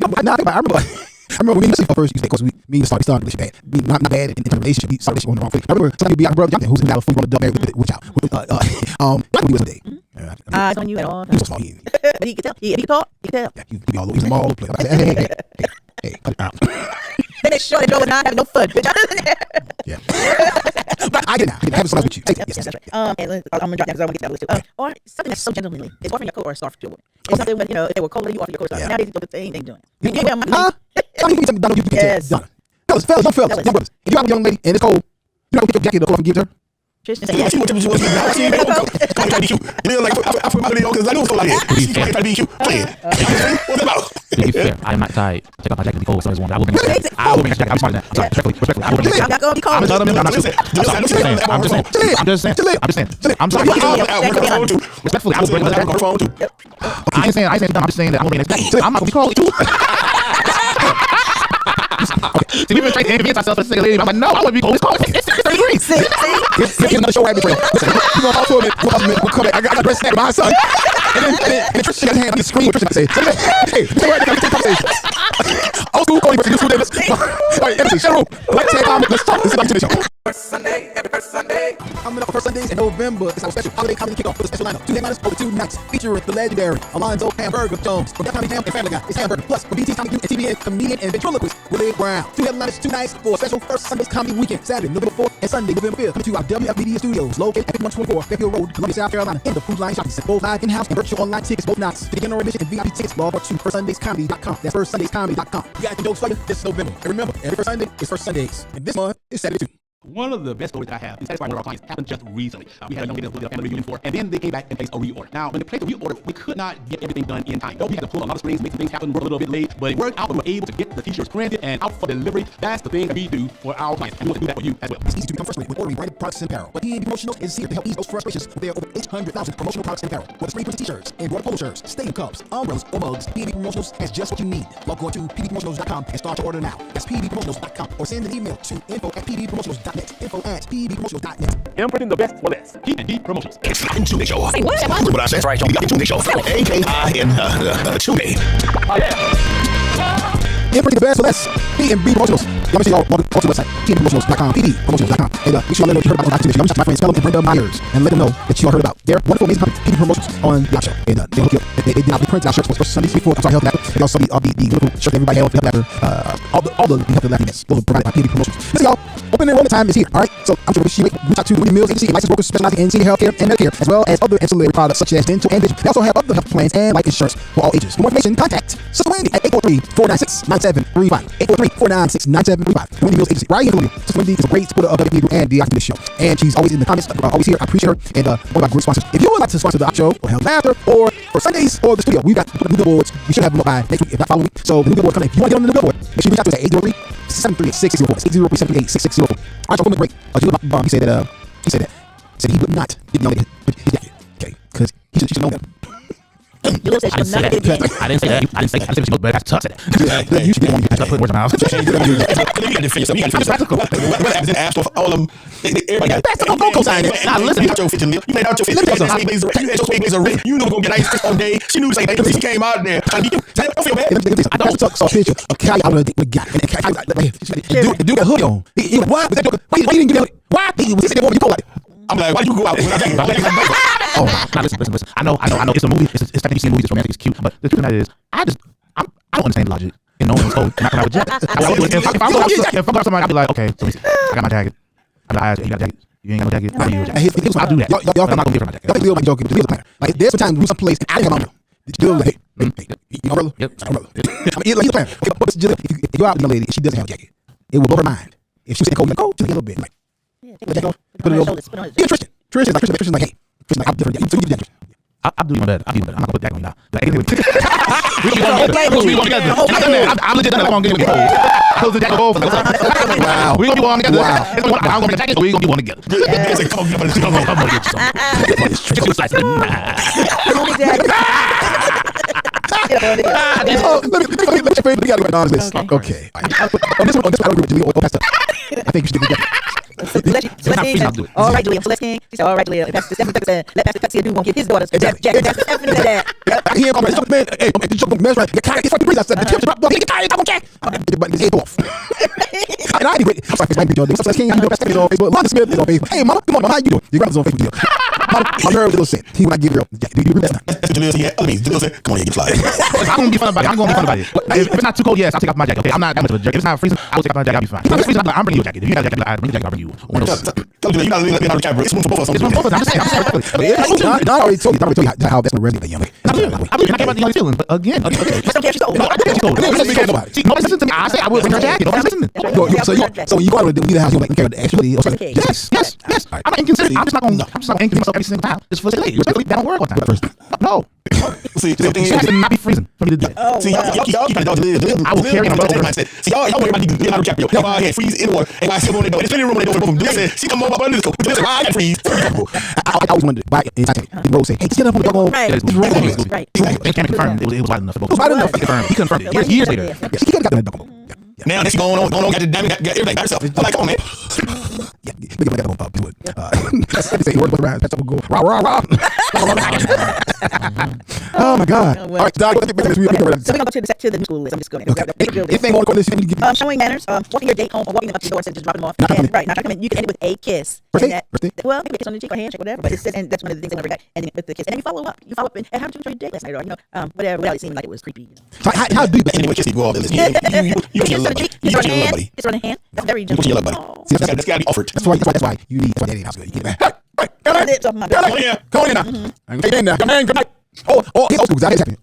was. I remember when we first used to, because we started a relationship bad. Not bad in terms of relationship. We started a relationship on the wrong foot. I remember sometimes you'd be out with brother Jonathan, who's in Dallas, we brought a dumb married with child. Like when we was a day. Eyes on you at all. He was so small. But he could tell. If he could talk, he could tell. Yeah, he'd be all over the mall. Hey, cut it out. And they sure that Joe was not having no fun. Yeah. But I get it now. I have something with you. Yes, that's right. And I'm gonna drop that because I want to get that list too. Or something that's so gentlemanly. It's offering your coat or a scarf to a woman. It's something when, if they were cold, you offer your coat. Yeah. Now they do the same thing doing. You get my huh? You yes. Fellas, young brothers. If you have a young lady and it's cold, you know, get your jacket or give it to her. Tristan said, yeah. She wants to be cute. You know, like, I put my video because I know it's like it. She's trying to be cute. Play it. What's about? To be fair, I am not tired. Take off my jacket because it's warm. I will bring a jacket. I will bring a jacket. I'm smarter than that. I'm sorry. Respectfully. I will bring a jacket. I'm just saying. I'm sorry. Respectfully, I will bring a jacket. I ain't saying dumb. I'm just saying that I'm going to bring a jacket. I'm not going to be cold too. Okay. See, we've been trying to convince ourselves to say, lady, I'm like, no, I want to be cold. It's cold. It's 30 degrees. Here's another show rabbit trail. Listen, we're going to talk to him. We'll come back. I got dressed my son. And Tristan got his hand on the screen. Tristan say, hey, old school Cody versus new school Davis. All right, Emerson, shut up. Let's talk. This is Akintunde Show. Every first Sunday. Coming up for first Sundays in November. It's our special holiday comedy kickoff with a special lineup. 2 headliners over 2 nights. Featuring the legendary Alonzo Hamburger Jones. From Def Comedy Jam and Family Guy. It's Hamburger. Plus, from BT Comedy and TBN comedian and ventriloquist Willie Brown. 2 headliners, 2 nights for a special first Sundays comedy weekend. Saturday, November 4th and Sunday, November 5th. Coming to our WFBD studios located at 5124 Fairfield Road, Columbia, South Carolina. In the Food Line Shopping Center. Both live in-house and virtual online tickets both nights. To the general admission and VIP tickets, log on to firstsundayscomedy.com. That's firstsundayscomedy.com. We got the jokes for you this November. And remember, every first Sunday is First Sundays. And this month is Saturday too. One of the best stories that I have in satisfying one of our clients happened just recently. We had a young lady that was a family reunion for, and then they came back and placed a reorder. Now, when they placed a reorder, we could not get everything done in time. We had to pull a lot of strings, make some things happen, work a little bit late, but it worked out. We were able to get the t-shirts printed and out for delivery. That's the thing that we do for our clients, and we want to do that for you as well. It's easy to become frustrated with ordering branded products and apparel, but PNB Promotionals is here to help ease those frustrations with their over 800,000 promotional products and apparel. Whether screen printed t-shirts, embroidered polo shirts, stadium cups, umbrellas, or mugs, PNB Promotionals has just what you need. Log on to pbpromotionals.com and start your order now. That's pbpromotionals.com, or send an email to info@pbpromotionals.net. info@pbpromotionals.net. Imprinting the best for less. P&D Promotions. It's the Akintunde Show. Say what? What I said? Right, the Akintunde Show. A-K-I-N-Tunde. Imprinting the best for less. PNB Promotionals. Y'all make sure y'all log on to the website, pnbpromotionals.com, pbpromotionals.com. And make sure y'all let them know you heard about Akintunde Show. I'm just my friends Pelham and Brenda Myers, and let them know that you all heard about their wonderful, amazing company, PNB Promotions, on the show. And they hook you up. They did not print our shirts for first Sundays before. I'm sorry, Health Laughter. And also the little shirt everybody had for Health Laughter. All the Health Laughter nets. Those are provided by PNB Promotions. Listen, y'all. Open enrollment time is here. All right. So I'm sure she reach out to William Mills Agency, licensed brokers specializing in senior healthcare and Medicare, as well as other ancillary products such as dental and vision. They also have other health plans and life insurance for all ages. For more information, contact Sister Wendy at 843-496-9735. 843-496-9735. Wendy Mills Agency, right here in Columbia. Sister Wendy is a great supporter of WFBD Group and the Akintunde Show, and she's always in the comments, always here. I appreciate her, and one of our group sponsors. If you would like to sponsor the show or Health Laughter or for Sundays or the studio, we've got new billboards. We should have them up by next week, if not following week. So the new billboard coming. If you want to get on the new billboard, make sure you reach out to us at 803-738-6604. It's 803-738-6604. All right, so we'll break. Julian Bum, he said he would not get the young lady his jacket. Okay, because he should know that. I didn't say that. I didn't say that. I didn't say that. She was better. Tuck said that. You should get one. I put words in my mouth. You got to defend yourself. You got to defend yourself. What happens in the app store? All of them. Everybody got it. Don't co-sign it. Now listen. You got your 15 mil. You laid out your 15 mil. You had your suede blazer written. You knew we were going to get ice all day. She knew the same thing. She came out there. Don't feel bad. I don't talk so picture of Kyle out of the guy. And Kyle like, the dude got a hoodie on. He like, why? Why you didn't give me why? He was sitting there you pull like I'm like, why you go out with that? Oh, now listen. I know. It's a movie. It's something you see in movies. It's romantic. It's cute. But the truth of that is, I don't understand the logic. And no one's told. And I come out with jacket. If I'm going to somebody, I'll be like, okay, so let me see. I got my jacket. I'm like, you got a jacket. You ain't got no jacket. I need a jacket. I'll do that. Y'all I'm not gonna give her my jacket. Y'all think like joking, but here's the plan. Like there's some times we someplace and I didn't have my umbrella. Still like, hey, you umbrella? Yep. Umbrella. I mean, here's the plan. Okay, but if you go out with a lady and she doesn't have a jacket, it will blow her mind. If she was saying cold, like, oh, just a little bit, like, put it over. Yeah, Tristan's like, hey, I'm different. So you get that. I'll do my bad. I'm not gonna put that on you now. Like, we're gonna be one together. I'm legit done. I'm gonna get it. Close the jacket both. Wow. We're gonna be one together. I'm gonna be the jacket. We're gonna be one together. I'm gonna get you something. Let me go on this. Okay. On this one, I don't agree with Julia. I think you should get together. All right, Julia. Celeste King. She said, all right, Julia. Pastor Stephen said, let Pastor Pepsi do won't give his daughters jacket. Pastor Stephen said that. I hear him, man. Hey, the joke man's right. Get fucking breeze. I said, the tips drop. Get tired. I'm okay. But it's off. And I did. I'm sorry, Celeste King. I'm Pastor Stephen is on Facebook. Lonnie Smith is on Facebook. Hey, mama, come on, mama, how you doing? Your grandma's on Facebook. My nerves a little set. He when I give girl, do you agree with that? That's what Jaleel said. Yeah, other means Jaleel said, come on, you get fly. I'm gonna be fun about it. I'm gonna be fun about it. If it's not too cold, yes, I'll take off my jacket. Okay, I'm not that much of a jerk. If it's not freezing, I will take off my jacket. I'll be fine. If it's freezing, I'm bringing you a jacket. If you got a jacket, I'll bring you a jacket. I'll bring you one of those. Tell Jaleel, you're not leaving out of the camera. It's one for both of us. It's one for both of us. I'm just saying. I already told you how that's gonna resonate, young lady. I believe I care about the young feeling, but again, okay. Just don't care she's old. No, I don't care she's old. See, nobody listens to me. I say I will bring her jacket. Nobody's listening. So when you go out to leave the house, you don't care about the actual lady. Yes. I'm not inconsiderate. I'm just not gonna inconsider myself every single time. Just for the lady. Respectfully, that don't work all the time. No. See, the thing It has to not be freezing for me to do it. See, y'all keep trying to dodge Jaleel. I will carry on. See, y'all worry about Leonardo DiCaprio. Y'all out here freeze in water. And I sit on the door. It's in the room when they go boom. Jaleel said, she come over under the coat. Jaleel said, I can freeze. I always wondered why in Titanic, the road say, hey, get up on the doggone. Right. They can't confirm it was wide enough for both. It was wide enough. He confirmed it years later. Yes, he could have got that doggone. Now that she going on, got the diamond, got everything by herself. I'm like, come on, man. Yeah, make it like that on Pop. Say word with around. That's how we go. Rah, rah, rah. Oh my God! All right, Doc, let's get back to this. So we're gonna go to the new school list. I'm just going to If they want to call this, you give showing manners, walking your date home, or walking them up to the door instead of just dropping them off. And, right, not trying to come in. You can end it with a kiss. Birthday? Well, maybe a kiss on the cheek or handshake, whatever. But it says, and that's one of the things they want to bring back. Ending it with the kiss, and then you follow up. You follow up, and how did you enjoy your date last night, or whatever, without it seeming like it was creepy. So how do you? Anyway, kiss you go all this. You put your love buddy. You put your love buddy. It's on the hand. That's very You put your love buddy. That's got to be offered. That's why you need that house. You get it back. Come on in now. Get in now. Come in. Good night. Oh, it's old school. That is happening.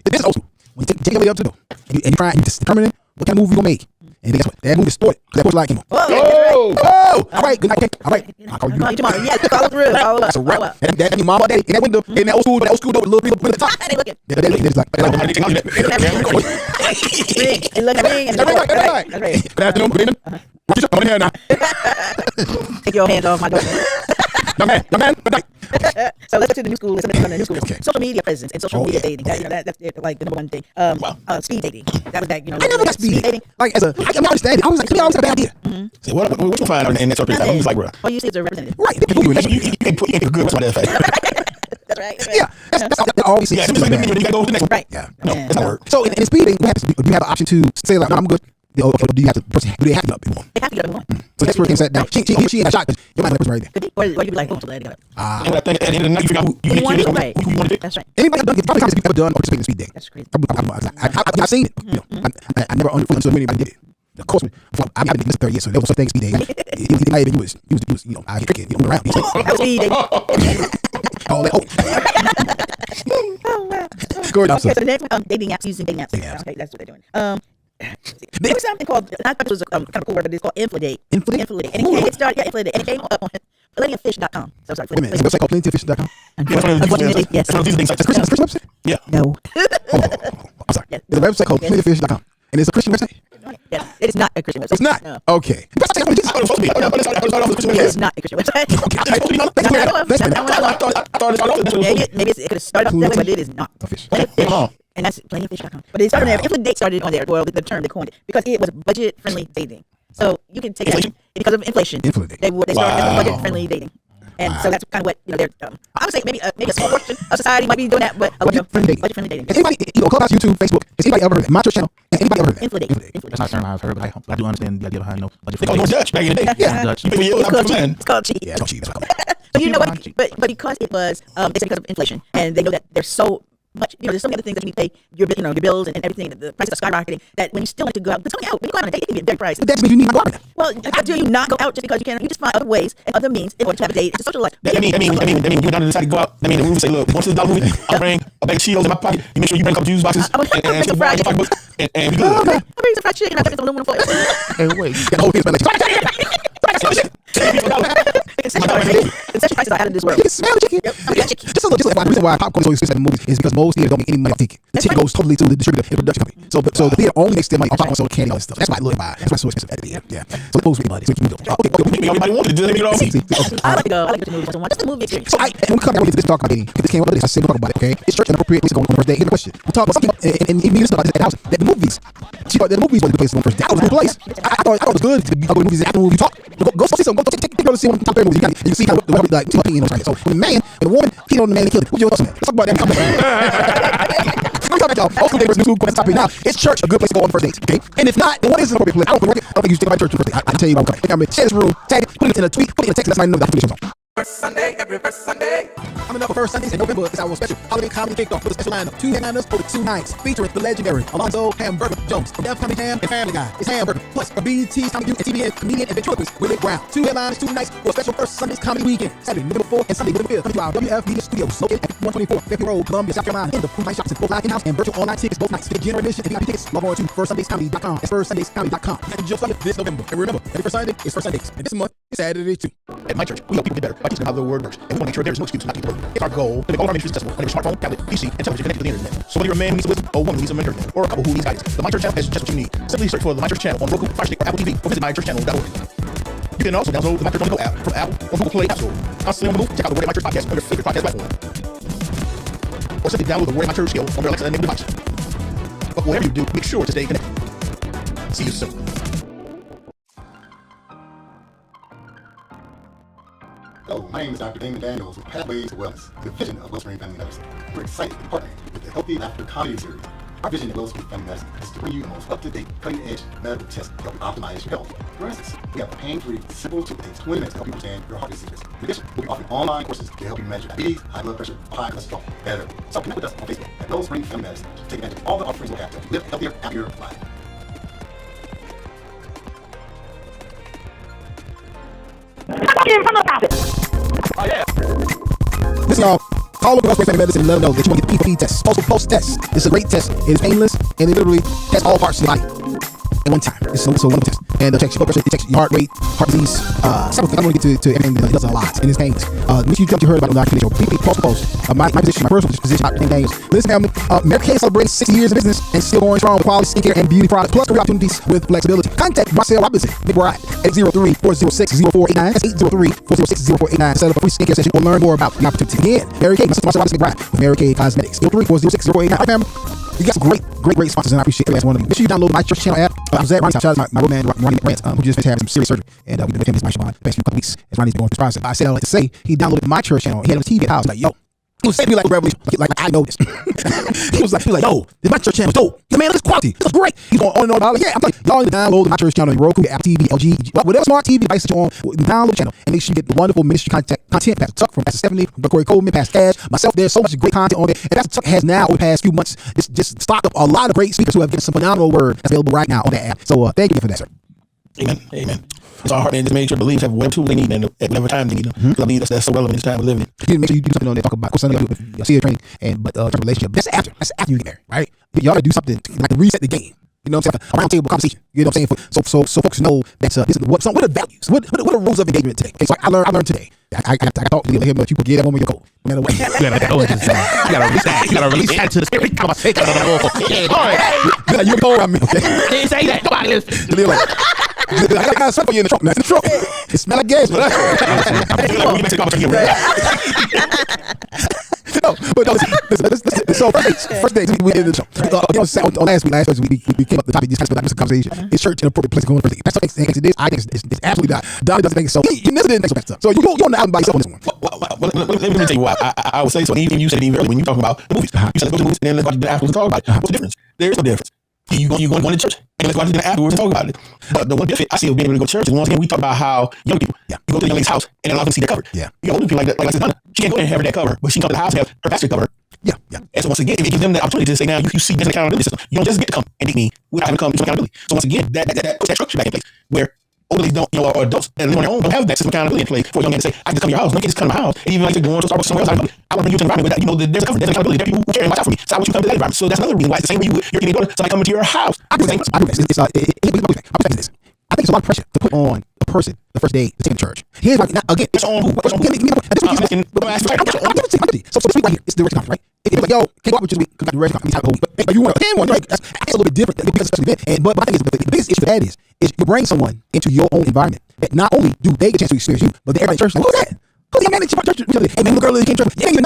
This is old school. When you take a lady up to the door and you try and you just determine what kind of movie you gonna make. And guess what? That movie distorted. That was like him. Oh! All right, good night. All right. I'll call you tomorrow. Yes, follow through. That's a wrap. That's your mom or daddy. In that window, in that old school door with little people at the top. They looking. It's like, They look at me. That's right. Good afternoon. Good evening. Come in here now. Take your hands off my door. Young man. Good night. So let's go to the new school. Okay. Social media presence and social media dating. That's like the number one thing. Speed dating. That was that. I never got speed dating. Like I understand it. I was like, to me, I always had a bad idea. So what you find in that sort of place? I'm just like, bro. All you see is a representative. Right. You can't put good with somebody else's face. That's right. Yeah. That's all we see. Yeah, just like you gotta go to the next one. Right. Yeah. No, that's not work. So in speed dating, do you have an option to say like, no, I'm good? Or do you have to? Do they have to get up in one? They have to get up in one. So that's where it sat down. She ain't got shot, but you might have a person right there. Or you be like, oh, so glad they got up. And I think at the end of the night, you figure out who you want to pick. That's right. Anybody have done? How many times have you ever done or participated in speed dating? That's crazy. I've seen it. You know, I never understood when anybody did it. Of course, I've been in this 30 years, so there was some things speed dating. He might even use, you know, I get tricky, you know, around. Speed dating. All that. Oh wow. Good. Okay, so the next one, dating apps, using dating apps. Okay, that's what they're doing. There was something called, I thought it was a kind of cool word, but it's called Infladate. Infladate? And it started, Infladate, and it came up on plentyoffish.com. So sorry. Wait a minute, it's a website called plentyoffish.com? Unfortunately, yes. It's a Christian website? Yeah. No. I'm sorry. It's a website called plentyoffish.com. And it's a Christian website? Yes. It is not a Christian website. It's not? No. Okay. It is not a Christian website. Maybe it could have started off that way, but it is not. And that's plentyoffish.com. But it started there. Infladate started on there. Well, the term they coined it because it was budget-friendly dating. So you can take it because of inflation. They started as budget-friendly dating. And so that's kind of what, you know, they're, I would say maybe a small portion of society might be doing that, but budget-friendly dating. Is anybody, you know, Clubhouse, YouTube, Facebook, has anybody ever heard of it? My church channel, anybody ever heard of that? Infladate. That's not a term I've heard, but I do understand the idea behind, you know, They called it Dutch back in the day. Yeah. Dutch. It's called cheat. Yeah, it's called cheat. But you know what? But because it was, they said because of inflation, and they know that there's so much, you know, there's so many other things that you pay your bills and everything. The prices are skyrocketing. That when you still like to go out, but going out, when you go out on a date, it can be a very pricey. But that's when you need to go out. Well, how do you not go out just because you can? You just find other ways and other means in order to have a date. It's a social life. I mean, you went down and decided to go out. I mean, the movie say, look, once this dollar movie, I'll bring a bag of Cheetos in my pocket. You make sure you bring a couple juice boxes and some fries in your pocketbook, and be good. I'll bring some fried chicken. I'll bring some aluminum foil. Hey, wait. The whole thing is like, Concession prices are out of this world. you can smell chicken. Just the reason why popcorn is so expensive in movies is because most theaters don't make any money off ticket. The ticket goes totally to the distributor and production company. So the theater only makes their money off popcorn, so candy, all this stuff. That's why I look by. That's why it's so expensive at the end. Yeah. So it goes with money. So we do. Everybody wanted to do it all. I like to go. I like to go to movies. Just the movie experience. So when we come back to this talk about dating, this came up with this. I said we'll talk about it. Okay, it's church inappropriate place to go on the first date. Here's the question: we talk about something, and we used to talk about this at the house. That the movies, she thought that the movies was the place to go on the first date. That was a good place. I thought it was good to go to movies after the movie talk. Go see some. Go take girl to see one of the top 30 movies. You can see how like two opinions right here. So when the man and the woman hit on the man and killed it, what's your thoughts on that? Let's talk about that. Old school versus new school. That's topic now. Is church a good place to go on the first date? Okay, and if not, then what is an appropriate place? I don't think you should think about church on the first date. I tell you about it. I mean, share this room, tag it, put it in a tweet, put it in a text. That's my number. First Sunday, every first Sunday. Coming up for first Sundays in November, it's our special holiday comedy kickoff with a special lineup. 2 headliners for the 2 nights, featuring the legendary Alonzo Hamburger Jones from Def Comedy Jam and Family Guy. It's Hamburger, plus a BET's Comedy and TVN comedian and ventriloquist Willie Brown. 2 headliners, 2 nights for a special first Sundays comedy weekend. Saturday, November 4th and Sunday, November 5th. Coming to our WF Media Studios, located at 124 February Road, Columbia, South Carolina. In the food night shops and both live in-house and virtual online tickets both nights. To get general admission and VIP tickets, log on to firstsundayscomedy.com. That's firstsundayscomedy.com. And just like this November. And remember, every first Sunday is first Sundays. And this month is Saturday too. At my church, we help people get better by teaching them how the word works. And we want to make sure there is no excuse not to keep the word. It's our goal to make all of our ministries accessible on every smartphone, tablet, PC, and television connected to the internet. So whether you're a man who needs wisdom, or a woman who needs some encouragement, or a couple who needs guidance, the My Church channel has just what you need. Simply search for the My Church channel on Roku, Fire Stick, or Apple TV, or visit mychurchchannel.org. You can also download the My Church On The Go app from Apple or Google Play App Store. Constantly on the move, check out the Word at My Church podcast on your favorite podcast platform. Or simply download the Word at My Church skill on your Alexa enabled device. But whatever you do, make sure to stay connected. See you soon. Hello, my name is Dr. Damon Daniels with Pathways to Wellness, the vision of Wellspring Family Medicine. We're excited to partner with the Healthy Laughter Comedy Series. Our vision at Wellspring Family Medicine is to bring you the most up-to-date, cutting-edge medical tests to help you optimize your health. For instance, we have a pain-free, simple tool that takes 20 minutes to help you understand your heart disease secrets. In addition, we'll be offering online courses to help you manage your diabetes, high blood pressure, high cholesterol better. So connect with us on Facebook at Wellspring Family Medicine to take advantage of all the offerings we'll have to help you live a healthier, happier life. Oh, yeah. Listen, y'all. Call up the Wellspring Family Medicine and let them know that you want to get the P4P test. Also, post test. This is a great test. It is painless, and it literally tests all parts of the body at one time. It's so wonderful test. And it checks your blood pressure, it checks your heart rate, heart disease, several things. I'm going to get to everything that it does a lot, and it's painless. Make sure you heard about the Akintunde show. Please post. My position, my personal position, Dr. Daniels. Listen, family, Mary Kay celebrating 60 years of business and still going strong with quality skincare and beauty products, plus career opportunities with flexibility. Contact Marcel Robinson, McBride, at 803-406-0489. That's 803-406-0489 to set up a free skincare session or learn more about the opportunity. Again, Mary Kay, Marcel Robinson, McBride with Mary Kay Cosmetics. 803-406-0489. All right, family. You got some great sponsors, and I appreciate every last one of them. Make sure you download the My Church Channel app. I was at Ronnie's house. Shout out to my man, Ronnie McBride, who just finished having some serious surgery. And we've been with him this the past few couple weeks as Ronnie's been going through this process. I said I like to say he downloaded My Church Channel. He had his TV at the house. Like, yo. He was saying to me like a revelation. Like I know this. he was like, yo, this My Church Channel is dope. Yeah, man, look at this quality. This is great. He's going on and on about it. Yeah, I'm like, y'all need to download the My Church Channel on Roku, Apple TV, LG, whatever smart TV device that you're on. Download the channel and make sure you get the wonderful ministry content. Pastor Tuck from Pastor Stephanie, from Corey Coleman, Pastor Ash, myself. There's so much great content on there. And Pastor Tuck has now, over the past few months, just stocked up a lot of great speakers who have given some phenomenal word that's available right now on that app. So thank you for that, sir. Amen. It's our heart, man, just make sure believers have whatever tools they need and at whatever time they need them. Because I believe that's so relevant in this time we're living in. You make sure you do something on there, talk about Sunday with your CEO training and relationship. That's after you get married, right? Y'all gotta do something like to reset the game. You know what I'm saying? A round table conversation. You know what I'm saying? So folks know that this is what are the values? What are the rules of engagement today? Okay, so I learned today. I thought to him that you could get that woman your coat. No matter what. You gotta release that to the spirit. Come on, take that on the wall. You're cold around me, okay? Can't say that. Nobody is. I got kind of stuff for you in the truck. Now, in the truck. It smells like gas, but listen, so first days we did the show. On last Thursday, we came up with the topic, just kind of this conversation. Is church an appropriate place to go on the first date? That's what it is. I think it's absolutely not. Donnie doesn't think so. You never did think so. So you go on the album by yourself on this one. Let me tell you what. I would say so. Even you said it even earlier when you talking about the movies. You said let's go to the movies and then let's go afterwards and talk about it. What's the difference? There is no difference. You go to church and let's go to dinner afterwards and talk about it. But the one benefit I see of being able to go to church is once again we talk about how young people, you go to the young lady's house and allow them to see their cover. Yeah. You know, older people like Sister Donna, she can't go there and have her that cover, but she can come to the house and have her pastor cover. Yeah. And so once again, it gives them the opportunity to say, now you see this accountability system. You don't just get to come and meet me without having to come to accountability. So once again, that puts that structure back in place where older don't, or adults that live on their own don't have that system of accountability in place for a young man to say, I can come to your house, don't get to come to my house, and even like to go on to Starbucks somewhere else. I want to bring you to an environment where there's a cover, there's accountability, there are people who care and watch out for me. So I want you to come to that environment. So that's another reason why it's the same way you're getting daughter, somebody coming to your house. I think it's a lot of pressure to put on a person the first day to take him to church. Here's why, again, it's on who? So this week right here, it's the direction conference, right? It's like, yo, can't go out with you this week, come back to the direction conference, whole week. But if you want to attend one, right? That's a little bit different because it's a special event. But my thing is, the biggest issue with that is you bring someone into your own environment that not only do they get a chance to experience you, but everybody in church like, who's that? Who's the young man that church? Hey man, the girl that came to church. Yeah, so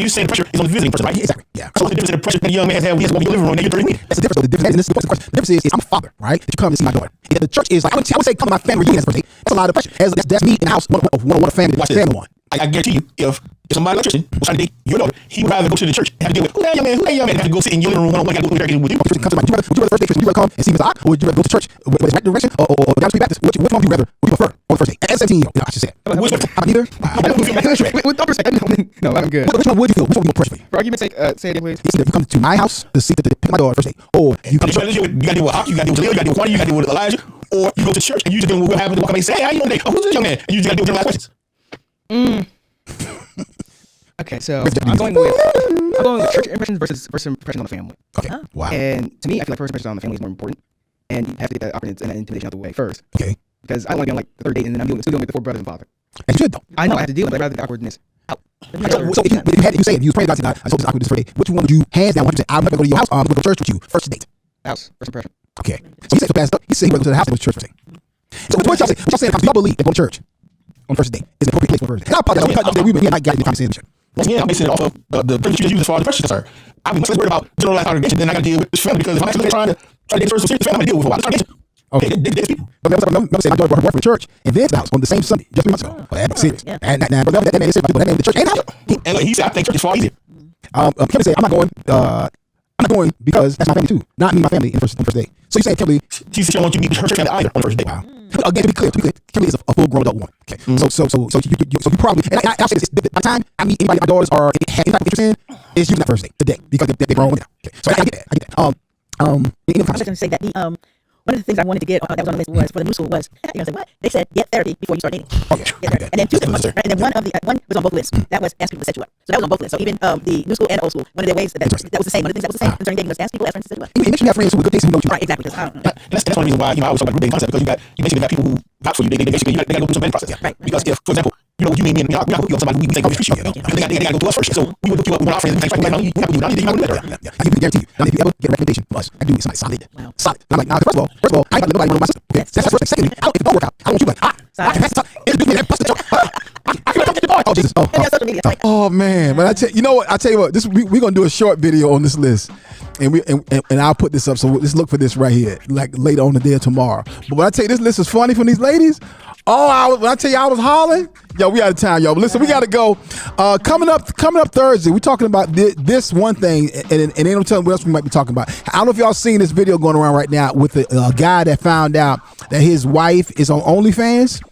you're saying the pressure is on the visiting person, right? Exactly. Yeah. So what's the difference in the pressure that a young man has when he has to walk in your living room and you're 30 minutes? That's the difference. The difference is I'm a father, right? That you come to see my daughter. And the church is like, I would say come to my family reunion as a birthday. That's a lot of pressure. That's me in the house, one family. Watch this. I guarantee you, if somebody electrician was trying to date your daughter, he would rather go to the church and have to deal with who that young man, and have to go sit in your living room one-on-one, got to go with you. Would you rather first date? Would you rather come and see Mr. Ock, or would you rather go to church with the right direction, or down the street Baptist? Which one would you rather? Would you prefer on the first date? At 17, I should say it. Neither? No, I'm good. Which one would you feel? Which one would you prefer? For argument's sake, say it again, please. It's either you come to my house to see my daughter first date, or you come to church. You got to deal with Hawk, you got to deal with Jaleel, you got to deal with Kwani, you got to deal with Elijah, or you go to church and you just dealing with what happened to walk away and say, hey, how you doing today? Oh, who's this young man? And you just got to deal with your last questions. Okay, so I'm going with church impressions versus first impression on the family. Okay. Wow. And to me, I feel like first impression on the family is more important, and you have to get that awkwardness and that intimidation out the way first. Okay. Because I don't want to be on like the third date and then I'm still dealing with the four brothers and father. And you should though. I know I have to deal with it, but I'd rather the awkwardness out. So if you say it, you pray to God, I told this awkward this first date. Which one would you hands down? Would you say I'm gonna go to your house? I'm gonna go to church with you first date. House, first impression. Okay. So he said so fast up. He said he went to the house and go to church first date. So what y'all say? What y'all saying? Do y'all believe that going to church on the first date is an appropriate place for first date? And I apologize. We and I got in the conversation. Once again, I'm basing it off of the premise you just used as far as the question is concerned. I'm much less worried about generalized congregation than I got to deal with this family, because if I'm actually trying to get first serious family, I'm going to deal with a lot of congregation. Okay. They people. But remember saying my daughter brought her boyfriend to church and then to the house on the same Sunday just 3 months ago. Well, that makes sense. Yeah. And that man said that name the church and house. And like he said, I think church is far easier. Kevin said, I'm not going because that's my family too. Not me and my family on the first day. So you saying Kimberly? She said she don't want you to meet her church family either on the first date. Wow. Again, to be clear, Kimberly is a full grown adult woman. Okay. So you probably, and I'll say this, by the time I meet anybody my daughters are have any type of interest in, it's usually that first date, today, because they're grown now. Okay. So I get that. I was just going to say that one of the things I wanted to get that was on the list was for the new school was, I was like, what? They said get therapy before you start dating. Okay. And then two things, and then one was on both lists. That was ask people to set you up. So that was on both lists. So even the new school and the old school, one of their ways that was the same. One of the things that was the same concerning dating was ask people, ask friends to set you up. You mentioned you have friends who are good dates who know you. Right, exactly. That's one reason why I always talk about group dating concept, because you mentioned that people who vouch for you, they basically they got to go through some vetting process. Right. Because if, for example, you know, you mean me and we're not hook you up somebody we think we appreciate you. And they got to go through us first. So we would hook you up with our friends and things like that. You have to do that. I can guarantee you. Now, if you ever get a recommendation from us, I do need somebody solid. Wow. Solid. I'm like, nah, first of all, I ain't about to let nobody run my system. Okay? That's the first thing. Secondly, if it don't work out, I don't want you like, I can pass the time. Introduce me to that busted joke. I feel like I'm getting bored. Oh, Jesus. Oh, man. But you know what? I tell you what, we're going to do a short video on this list. And I'll put this up. So let's look for this right here, like later on the day or tomorrow. But when I tell you this list is funny from these ladies, when I tell you I was hollering, yo, we out of time, yo. But listen, we got to go. Coming up Thursday, we're talking about this one thing, and they don't tell me what else we might be talking about. I don't know if y'all seen this video going around right now with a guy that found out that his wife is on OnlyFans.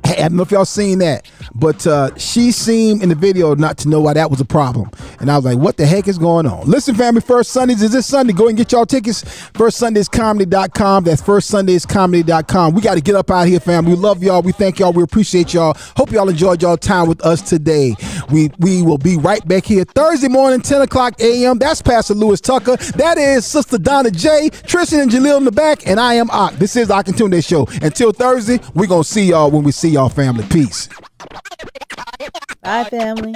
I don't know if y'all seen that, but she seemed in the video not to know why that was a problem. And I was like, what the heck is going on? Listen, family, First Sundays is this Sunday. Go and get y'all tickets. FirstSundaysComedy.com. That's FirstSundaysComedy.com. We got to get up out here, family. We love y'all. We thank y'all. We appreciate y'all. Hope y'all enjoyed y'all time with us today. We will be right back here Thursday morning, 10 o'clock a.m. That's Pastor Lewis Tucker. That is Sister Donna J, Tristan and Jaleel in the back, and I am Ak. This is the Akintunde Show. Until Thursday, we're going to see y'all when we see y'all, family. Peace. Bye, family.